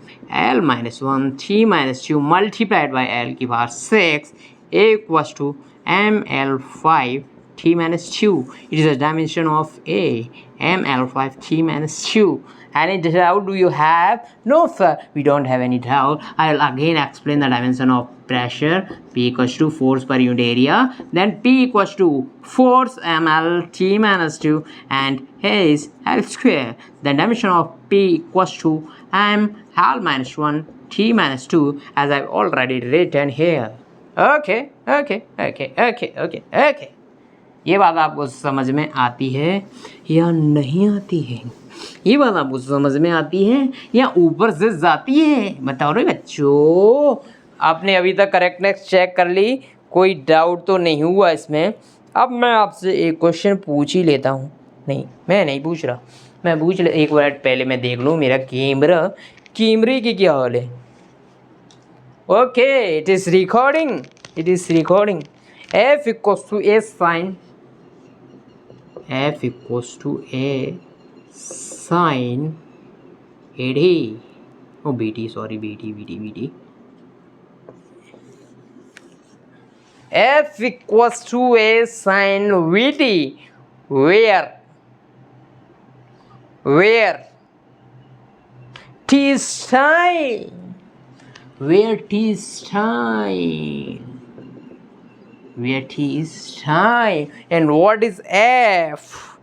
minus 1 T minus 2 multiplied by L की power 6, A equals to ML5 T minus 2. It is a dimension of A, ML5 T minus 2. Any doubt do you have? No sir, we don't have any doubt. I'll again explain the dimension of pressure. P equals to force per unit area, then P equals to force ml T minus 2 and A is L square. The dimension of P equals to L minus 1 T minus 2, as I've already written here. Okay. ये बात आपको समझ में आती है या नहीं आती है? ये बात आपको समझ में आती है या ऊपर से जाती है? बताओ रे बच्चों, आपने अभी तक करेक्टनेस चेक कर ली, कोई डाउट तो नहीं हुआ इसमें? अब मैं आपसे एक क्वेश्चन पूछ ही लेता हूँ। नहीं, मैं नहीं पूछ रहा, मैं पूछ ले, एक मिनट पहले मैं देख लूँ मेरा कैमरे की क्या हाल है। Okay, it is recording. F equals to A sin AD, oh BT, sorry, BT. F equals to A sin VT, where T is time, where T is time, and what is F?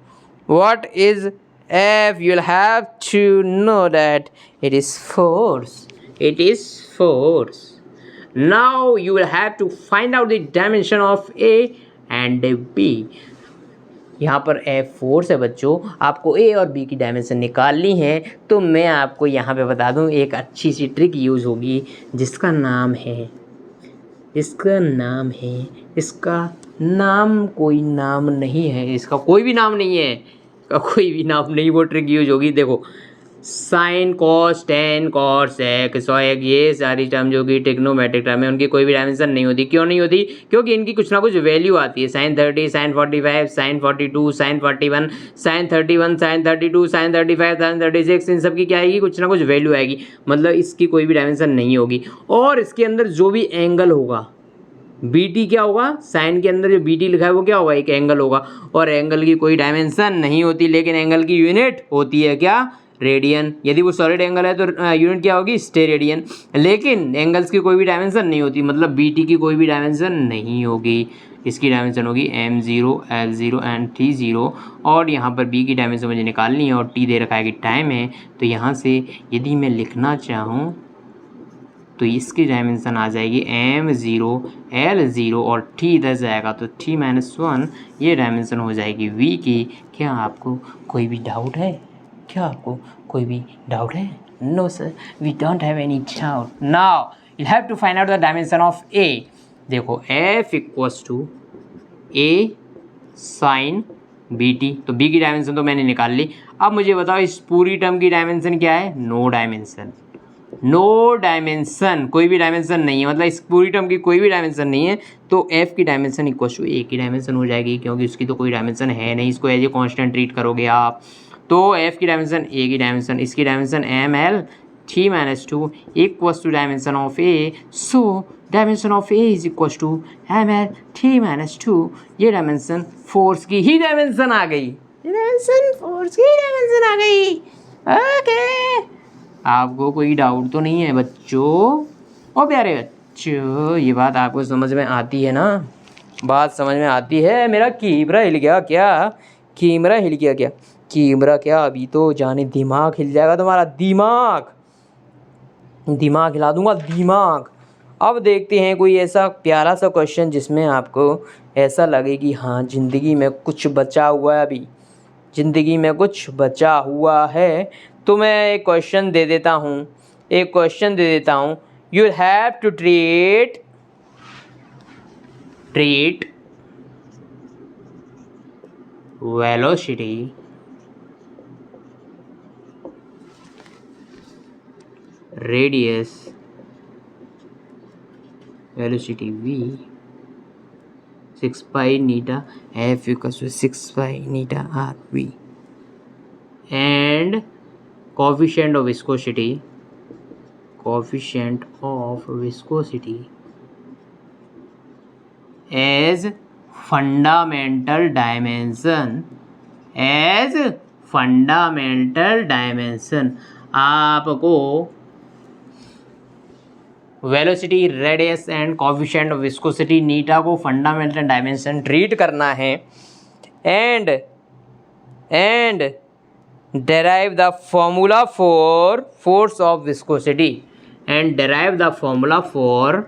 You'll have to know that it is force. Now you will have to find out the dimension of A and B. यहाँ पर F force है बच्चों, आपको A और B की dimension निकालनी है। तो मैं आपको यहाँ पे बता दूँ, एक अच्छी सी ट्रिक यूज़ होगी जिसका नाम कोई नाम नहीं, वो ट्रिक यूज होगी। देखो, sine cos tan cos sec ये सारी टर्म जो कि ट्रिग्नोमेट्रिक टर्म है, उनकी कोई भी डायमेंशन नहीं होती। क्यों नहीं होती? क्योंकि इनकी कुछ ना कुछ वैल्यू आती है। Sine 30, sine 45, sine 42, sine 41, sine 31, sine 32, sine 35, sine 36, इन सब की क्या आएगी? कुछ ना कुछ वैल्यू आएगी, मतलब इसकी कोई भी डायमेंशन नहीं होगी। और इसके अंदर जो भी एंगल होगा, BT क्या होगा? साइन के अंदर जो BT लिखा है वो क्या होगा? एक एंगल होगा। और एंगल की कोई डायमेंशन नहीं होती, लेकिन एंगल की यूनिट होती है क्या? रेडियन। यदि वो सॉलिड एंगल है तो यूनिट क्या होगी? स्टेरेडियन। लेकिन एंगल्स की कोई भी डायमेंशन नहीं होती, मतलब BT की कोई भी डायमेंशन नहीं होगी। इसकी डायमेंशन होगी M0, L0 एंड T0। और यहाँ पर B की डायमेंशन मुझे निकालनी है और T दे रखा है कि टाइम है। तो यहाँ से यदि मैं लिखना चाहूँ तो इसकी डायमेंशन आ जाएगी M0, L0 और T इधर जाएगा तो T-1, ये डायमेंशन हो जाएगी V की। क्या आपको कोई भी डाउट है? No sir, we don't have any doubt. Now you'll have to find out the dimension of A. देखो, F equals to A sin BT, तो B की डायमेंशन तो मैंने निकाल ली। अब मुझे बताओ, इस पूरी टर्म की डायमेंशन क्या है? No dimension. नो डायमेंशन, कोई भी डायमेंशन नहीं है, मतलब इस पूरी टर्म की कोई भी डायमेंशन नहीं है, तो एफ की डायमेंशन इक्वल टू ए की डायमेंशन हो जाएगी, क्योंकि उसकी तो कोई डायमेंशन है नहीं, इसको एज ए कांस्टेंट ट्रीट करोगे आप। तो एफ की डायमेंशन, ए की डायमेंशन, इसकी dimension M L three minus two equals to dimension of A, so dimension of A is equals to M L three minus two. ये डायमेंशन फोर्स की ही dimension आ गई, डायमेंशन फोर्स की dimension आ गई। ओके, आपको कोई डाउट तो नहीं है बच्चों? ओ प्यारे बच्चों, ये बात आपको समझ में आती है ना? बात समझ में आती है? मेरा कैमरा हिल गया क्या? कैमरा हिल गया क्या? कैमरा क्या, अभी तो जाने दिमाग हिल जाएगा तुम्हारा, दिमाग दिमाग हिला दूंगा, दिमाग। अब देखते हैं कोई ऐसा प्यारा सा क्वेश्चन जिसमें आपको ऐसा लगे कि हाँ ज़िंदगी में कुछ बचा हुआ है, अभी ज़िंदगी में कुछ बचा हुआ है। तो मैं एक क्वेश्चन दे देता हूँ, you have to treat velocity radius velocity v 6 pi neta f equals to 6 pi neta r v and coefficient of viscosity as fundamental dimension, आपको velocity, radius and coefficient of viscosity नीटा को fundamental dimension treat करना है and derive the formula for force of viscosity and derive formula for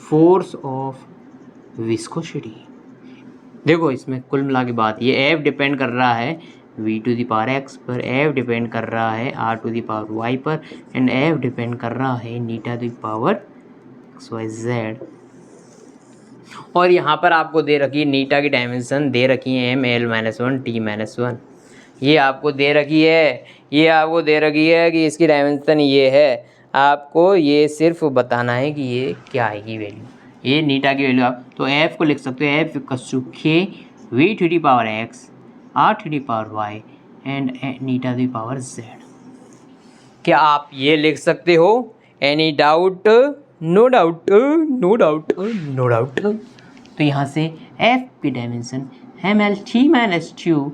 force of viscosity। देखो इसमें कुल मिला के बात ये f डिपेंड कर रहा है v to the power x पर, f डिपेंड कर रहा है r to the power y पर एंड f डिपेंड कर रहा है नीटा टू द पावर xyz। और यहाँ पर आपको दे रखी है नीटा की डायमेंशन, दे रखी है m(l-1 t-1), ये आपको दे रखी है कि इसकी डायमेंशन ये है। आपको ये सिर्फ बताना है कि ये क्या आएगी वैल्यू, ये नीटा की वैल्यू। आप तो f को लिख सकते हो f equals to k v to the power x r to the power y and नीटा टू द पावर z। क्या आप ये लिख सकते हो? Any doubt? No doubt. तो यहाँ से f की dimension ml(t-2)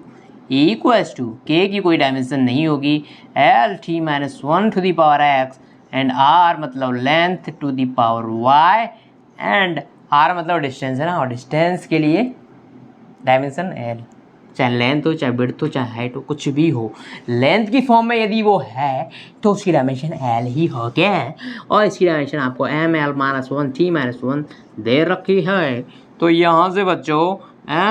equals to k की कोई डायमेंशन नहीं होगी l(t-1) to the power x and r मतलब length to the power y and r मतलब डिस्टेंस है ना, और डिस्टेंस के लिए डायमेंशन l, चाहे लेंथ हो, चाहे विड्थ हो, चाहे हाइट हो, कुछ भी हो, लेंथ की फॉर्म में यदि वो है तो उसकी डायमेंशन l ही हो गया है। और इसकी डायमेंशन आपको ml-1 t-1 दे रखी है। तो यहाँ से बच्चों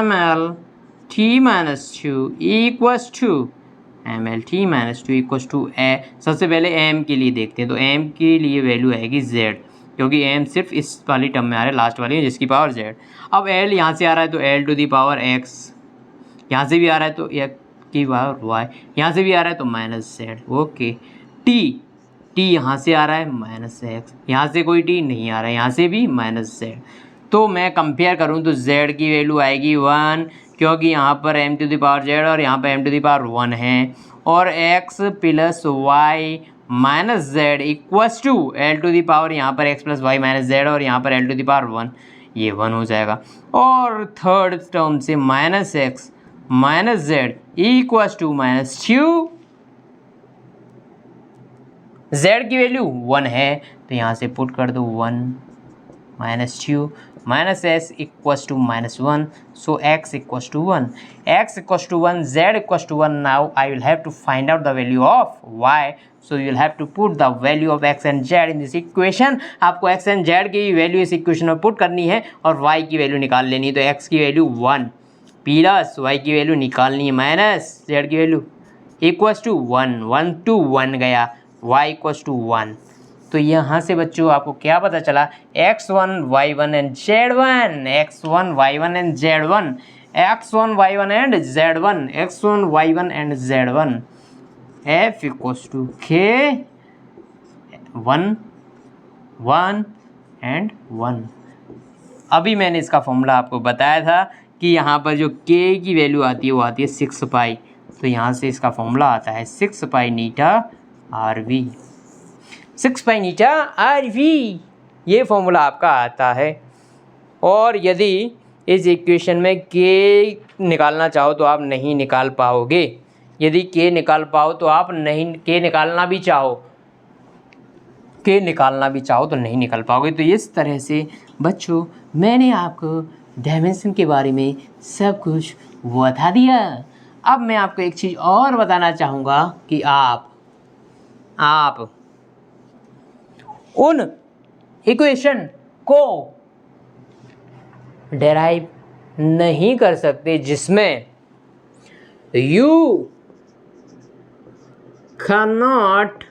ml(t-2) इक्वल्स टू a। सबसे पहले m के लिए देखते हैं, तो m के लिए वैल्यू आएगी z, क्योंकि m सिर्फ इस वाली टर्म में आ रहा है, लास्ट वाली जिसकी पावर z। अब l यहाँ से आ रहा है तो l to the power x, यहाँ से भी आ रहा है तो x की पावर y, यहाँ से भी आ रहा है तो -z। ओके, t यहाँ से आ रहा है -x, यहाँ से कोई t नहीं आ रहा है, यहाँ से भी -z। तो मैं कंपेयर करूँ तो z की वैल्यू आएगी 1, क्योंकि यहाँ पर m to the power z और यहाँ पर m टू द पावर 1 है, और x plus y minus z equals to l to the power यहाँ पर x plus Y minus z और यहाँ पर l टू द पावर 1, ये 1 हो जाएगा। और थर्ड टर्म से -x minus z equals to -2, z की वैल्यू 1 है तो यहाँ से पुट कर दो 1 -2 minus s equals to -1, so x equals to 1, z equals to 1। now I will have to find out the value of y, so you will have to put the value of x and z in this equation। आपको x and z की value इस equation में put करनी है और y की value निकाल लेनी है। तो x की वैल्यू 1 प्लस y की वैल्यू निकालनी है माइनस z की वैल्यू इक्वल्स टू 1, 1 to 1 गया, y इक्वल्स टू 1। तो यहाँ से बच्चों आपको क्या पता चला, x1 y1 and z1, x1 y1 and z1, x1 y1 and z1, x1 y1 and z1। F equals to K 1 1 and 1। अभी मैंने इसका फॉर्मूला आपको बताया था कि यहाँ पर जो के की वैल्यू आती है वो आती है 6 पाई, तो यहाँ से इसका फॉर्मूला आता है 6 पाई नीटा आर वी। 6 पाई नीटा आर वी, ये फॉर्मूला आपका आता है। और यदि इस इक्वेशन में के निकालना चाहो तो आप नहीं निकाल पाओगे। यदि के निकाल पाओ तो आप नहीं, के निकालना भी चाहो तो नहीं निकाल पाओगे। तो इस तरह से बच्चों मैंने आपको डायमेंशन के बारे में सब कुछ बता दिया। अब मैं आपको एक चीज़ और बताना चाहूँगा कि आप उन इक्वेशन को डेराइव नहीं कर सकते जिसमें यू cannot,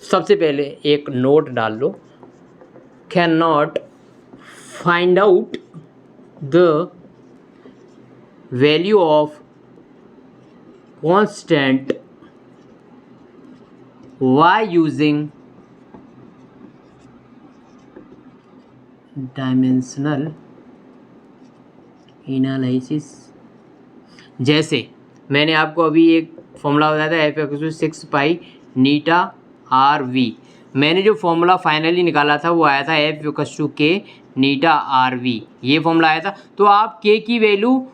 सबसे पहले एक नोट डाल लो, cannot find out the value of constant y using dimensional analysis. जैसे मैंने आपको अभी एक फॉर्मूला बताया था एफ इक्वल टू 6 पाई नीटा आर वी। मैंने जो फॉर्मूला फाइनली निकाला था वो आया था एफ इक्वल टू के नीटा आर वी, ये फॉर्मूला आया था। तो आप के की वैल्यू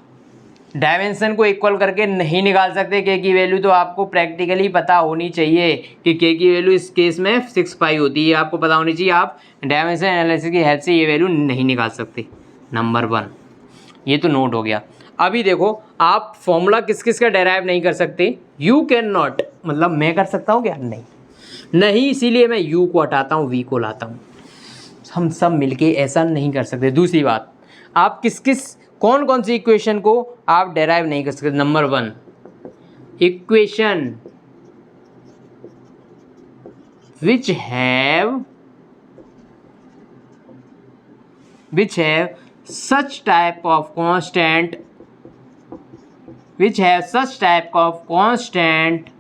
डायमेंशन को इक्वल करके नहीं निकाल सकते। के की वैल्यू तो आपको प्रैक्टिकली पता होनी चाहिए कि के की वैल्यू इस केस में 6 पाई होती है, आपको पता होनी चाहिए। आप डायमेंशन एनालिसिस की हेल्प से ये वैल्यू नहीं निकाल सकते। नंबर 1, ये तो नोट हो गया। अभी देखो, आप फॉर्मूला किस किस का डेराइव नहीं कर सकते। यू कैन नॉट, मतलब मैं कर सकता हूँ क्या? नहीं, इसीलिए मैं यू को हटाता हूँ, वी को लाता हूँ। हम सब मिलके ऐसा नहीं कर सकते। दूसरी बात, आप कौन कौन सी इक्वेशन को आप डेराइव नहीं कर सकते। Number 1, equation which have such type of constant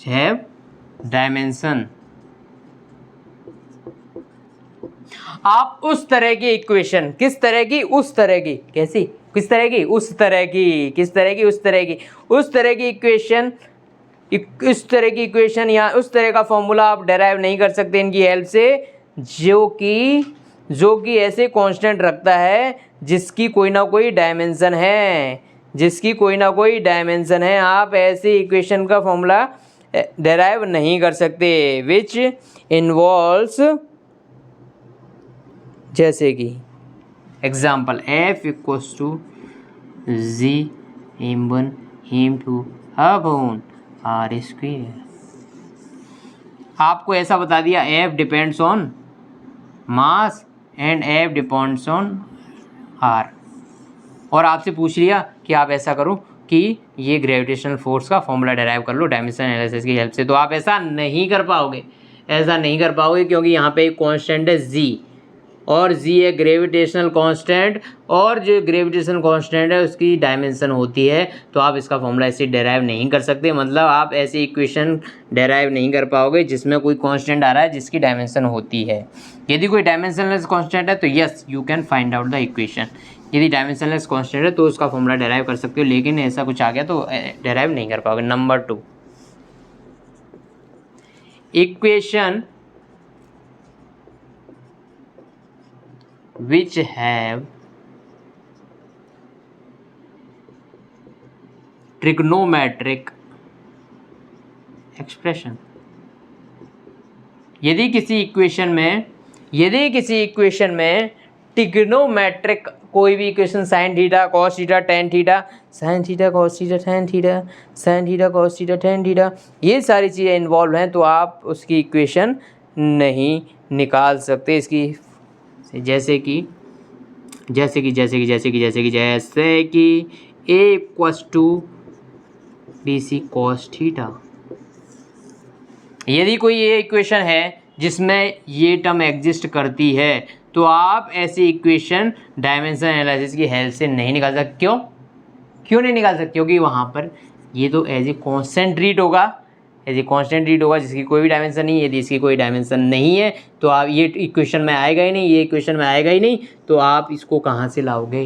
have dimension। आप उस तरह की इक्वेशन, किस तरह की? उस तरह की। कैसी? किस तरह की? उस तरह की। किस तरह की? उस तरह की। उस तरह की इक्वेशन, इस तरह की इक्वेशन या उस तरह का फॉर्मूला आप डेराइव नहीं कर सकते इनकी हेल्प से, जो कि ऐसे कांस्टेंट रखता है जिसकी कोई ना कोई डायमेंशन है। आप ऐसी इक्वेशन का फॉर्मूला डेराइव नहीं कर सकते विच इन्वॉल्व्स, जैसे कि example F equals to G m1 m2 upon R square. आपको ऐसा बता दिया F depends on mass and F depends on R, और आपसे पूछ लिया कि आप ऐसा करो कि ये ग्रेविटेशनल फोर्स का फॉर्मूला डेराइव कर लो डायमेंशन एनालिसिस की हेल्प से। तो आप ऐसा नहीं कर पाओगे, क्योंकि यहाँ पे एक कांस्टेंट है जी, और जी है ग्रेविटेशनल कांस्टेंट, और जो ग्रेविटेशनल कांस्टेंट है उसकी डायमेंशन होती है। तो आप इसका फॉर्मूला ऐसे डेराइव नहीं कर सकते। मतलब आप ऐसी इक्वेशन डेराइव नहीं कर पाओगे जिसमें कोई कांस्टेंट आ रहा है जिसकी डायमेंशन होती है। यदि कोई डायमेंशनलेस कांस्टेंट है तो yes you can find out the equation. यदि डायमेंशनलेस कांस्टेंट है तो उसका फॉर्मूला डेराइव कर सकते हो, लेकिन ऐसा कुछ आ गया तो डेराइव नहीं कर पाओगे। Number 2, equation which have trigonometric expression। यदि किसी इक्वेशन में ट्रिग्नोमेट्रिक कोई भी equation sine theta cos theta tan theta, sine theta cos theta tan theta, sine theta cos theta tan theta, ये सारी चीज़ें इन्वॉल्व हैं, तो आप उसकी इक्वेशन नहीं निकाल सकते। इसकी जैसे कि a equals to B C cos theta. यदि कोई ये इक्वेशन है जिसमें ये टर्म एग्जिस्ट करती है तो आप ऐसी इक्वेशन डायमेंशन एनालिसिस की हेल्प से नहीं निकाल सकते। क्यों नहीं निकाल सकते? क्योंकि वहाँ पर ये तो एज ए कॉन्स्टेंट रीड होगा, एज ए कॉन्स्टेंट रीड होगा जिसकी कोई भी डायमेंशन नहीं है। यदि इसकी कोई डायमेंशन नहीं है तो आप ये इक्वेशन में आएगा ही नहीं, ये इक्वेशन में आएगा ही नहीं, तो आप इसको कहाँ से लाओगे?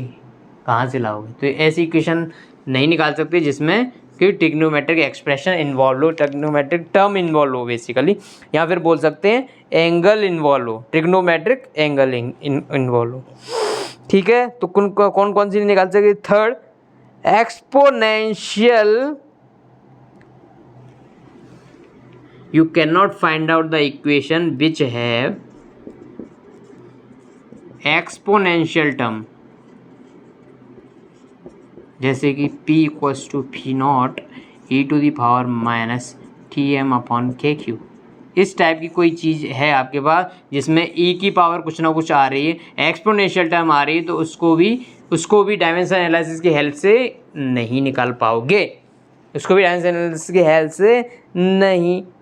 तो ऐसी इक्वेशन नहीं निकाल सकते जिसमें कि ट्रिग्नोमेट्रिक एक्सप्रेशन इन्वॉल्व हो, ट्रिग्नोमेट्रिक टर्म इन्वॉल्व हो बेसिकली, या फिर बोल सकते हैं एंगल इन्वॉल्व हो, ट्रिग्नोमेट्रिक एंगल इन्वॉल्व हो। ठीक है, तो कौन कौन सी निकाल सकते? Third, exponential, you cannot find out the equation which have exponential term, जैसे कि p equals to P naught e to the पावर minus T M upon K Q. इस टाइप की कोई चीज़ है आपके पास जिसमें e की पावर कुछ ना कुछ आ रही है, एक्सपोनेंशियल टर्म आ रही है, तो उसको भी डायमेंशन एनालिसिस की हेल्प से नहीं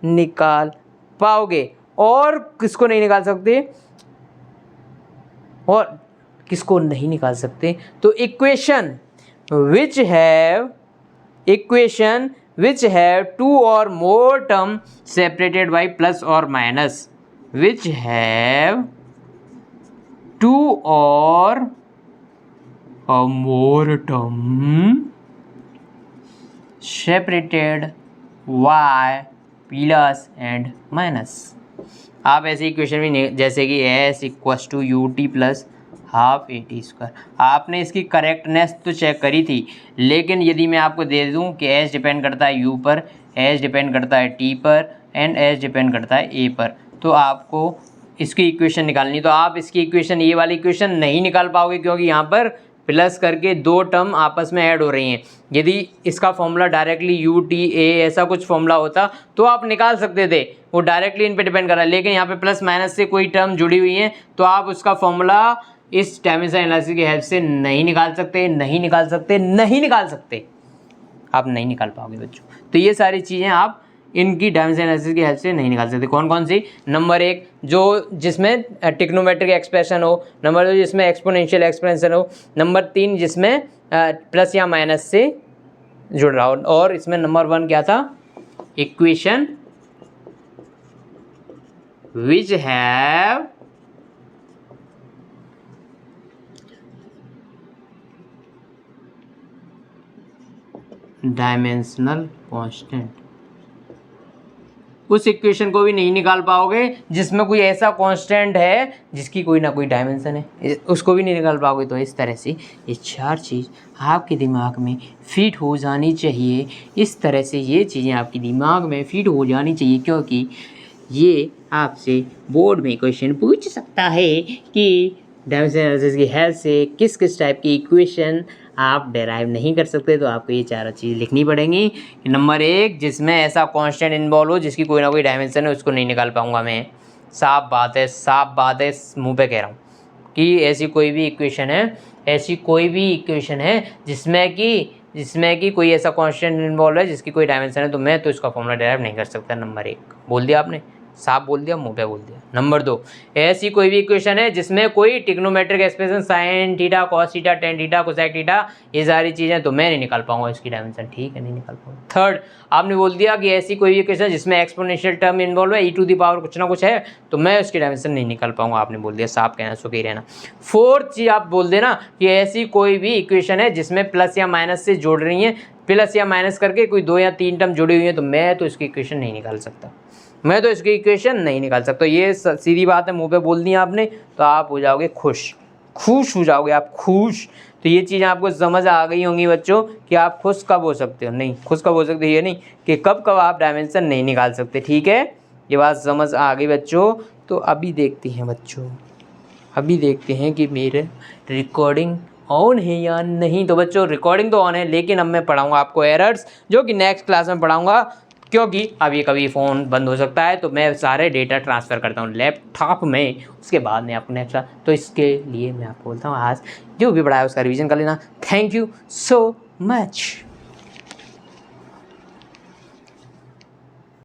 निकाल पाओगे, और किसको नहीं निकाल सकते? तो equation which have two or more term separated by plus or minus, which have two or more term separated y plus and minus. आप ऐसी इक्वेशन भी जैसे कि s equals to U T plus half A T square, आपने इसकी correctness तो check करी थी, लेकिन यदि मैं आपको दे दूं कि s डिपेंड करता है u पर, s डिपेंड करता है t पर एंड s डिपेंड करता है a पर, तो आपको इसकी इक्वेशन निकालनी, तो आप इसकी इक्वेशन, ये वाली इक्वेशन नहीं निकाल पाओगे क्योंकि यहाँ पर प्लस करके दो टर्म आपस में ऐड हो रही हैं। यदि इसका formula directly U T A ऐसा कुछ फॉर्मूला होता तो आप निकाल सकते थे, वो डायरेक्टली इन पे डिपेंड कर रहा है, लेकिन यहाँ पे प्लस माइनस से कोई टर्म जुड़ी हुई है तो आप उसका फॉर्मूला इस डायमेंशन एनालिसिस की हेल्प से नहीं निकाल सकते, आप नहीं निकाल पाओगे बच्चों। तो ये सारी चीज़ें आप इनकी डायमेंशन एनालिसिस की हेल्प से नहीं निकाल सकते। कौन कौन सी? नंबर 1 जो जिसमें ट्रिग्नोमेट्रिक एक्सप्रेशन हो, नंबर 2 जिसमें एक्सपोनेंशियल एक्सप्रेशन हो, नंबर 3 जिसमें प्लस या माइनस से जुड़ रहा हो, और इसमें नंबर 1 क्या था? Equation which have dimensional constant. उस इक्वेशन को भी नहीं निकाल पाओगे जिसमें कोई ऐसा कांस्टेंट है जिसकी कोई ना कोई डायमेंशन है, उसको भी नहीं निकाल पाओगे। तो इस तरह से ये 4 चीज़ आपके दिमाग में फिट हो जानी चाहिए, इस तरह से ये चीज़ें आपके दिमाग में फिट हो जानी चाहिए, क्योंकि ये आपसे बोर्ड में क्वेश्चन पूछ सकता है कि डायमेंशन एनालिसिस की हेल्प से किस किस टाइप की इक्वेशन आप डेराइव नहीं कर सकते। तो आपको ये 4 चीज़ लिखनी पड़ेंगी। नंबर 1 जिसमें ऐसा कांस्टेंट इन्वॉल्व हो जिसकी कोई ना कोई डायमेंशन है, उसको नहीं निकाल पाऊंगा मैं। साफ बात है, मुंह पे कह रहा हूँ कि ऐसी कोई भी इक्वेशन है जिसमें कि कोई ऐसा कांस्टेंट इन्वॉल्व है जिसकी कोई डायमेंशन है, तो मैं तो इसका फॉर्मूला डेराइव नहीं कर सकता। नंबर 1 बोल दिया आपने, साफ बोल दिया, मुंह पे बोल दिया। नंबर 2 ऐसी कोई भी इक्वेशन है जिसमें कोई trigonometric expression sine theta, cos theta, tan theta, cosec theta, ये सारी चीज़ें तो मैं नहीं निकाल पाऊंगा इसकी डायमेंशन, ठीक है, नहीं निकाल पाऊंगा। थर्ड आपने बोल दिया कि ऐसी कोई भी इक्वेशन जिसमें एक्सपोनेंशियल टर्म इन्वॉल्व है, ई टू दी पावर कुछ ना कुछ है, तो मैं उसकी डायमेंशन नहीं निकाल पाऊंगा, आपने बोल दिया, साफ कहना, सो कह रहना। फोर्थ चीज़ आप बोल देना कि ऐसी कोई भी इक्वेशन है जिसमें प्लस या माइनस से जोड़ रही हैं, प्लस या माइनस करके कोई 2 या 3 टर्म जुड़ी हुई हैं, तो मैं तो इसकी इक्वेशन नहीं निकाल सकता, ये सीधी बात है, मुंह पे बोल दी आपने, तो आप हो जाओगे खुश हो जाओगे आप खुश। तो ये चीज़ें आपको समझ आ गई होंगी बच्चों कि आप खुश कब हो सकते हो, नहीं खुश कब हो सकते हो, ये नहीं कि कब आप डायमेंशन नहीं निकाल सकते, ठीक है, ये बात समझ आ गई बच्चों। तो अभी देखते हैं कि मेरे रिकॉर्डिंग ऑन है या नहीं। तो बच्चों रिकॉर्डिंग तो ऑन है, लेकिन अब मैं पढ़ाऊँगा आपको एरर्स, जो कि नेक्स्ट क्लास में पढ़ाऊँगा, क्योंकि अभी कभी फ़ोन बंद हो सकता है, तो मैं सारे डेटा ट्रांसफ़र करता हूँ लैपटॉप में, उसके बाद मैं आपको नेक्स्ट, तो इसके लिए मैं आपको बोलता हूँ आज जो भी पढ़ाया उसका रिवीजन कर लेना। Thank you so much.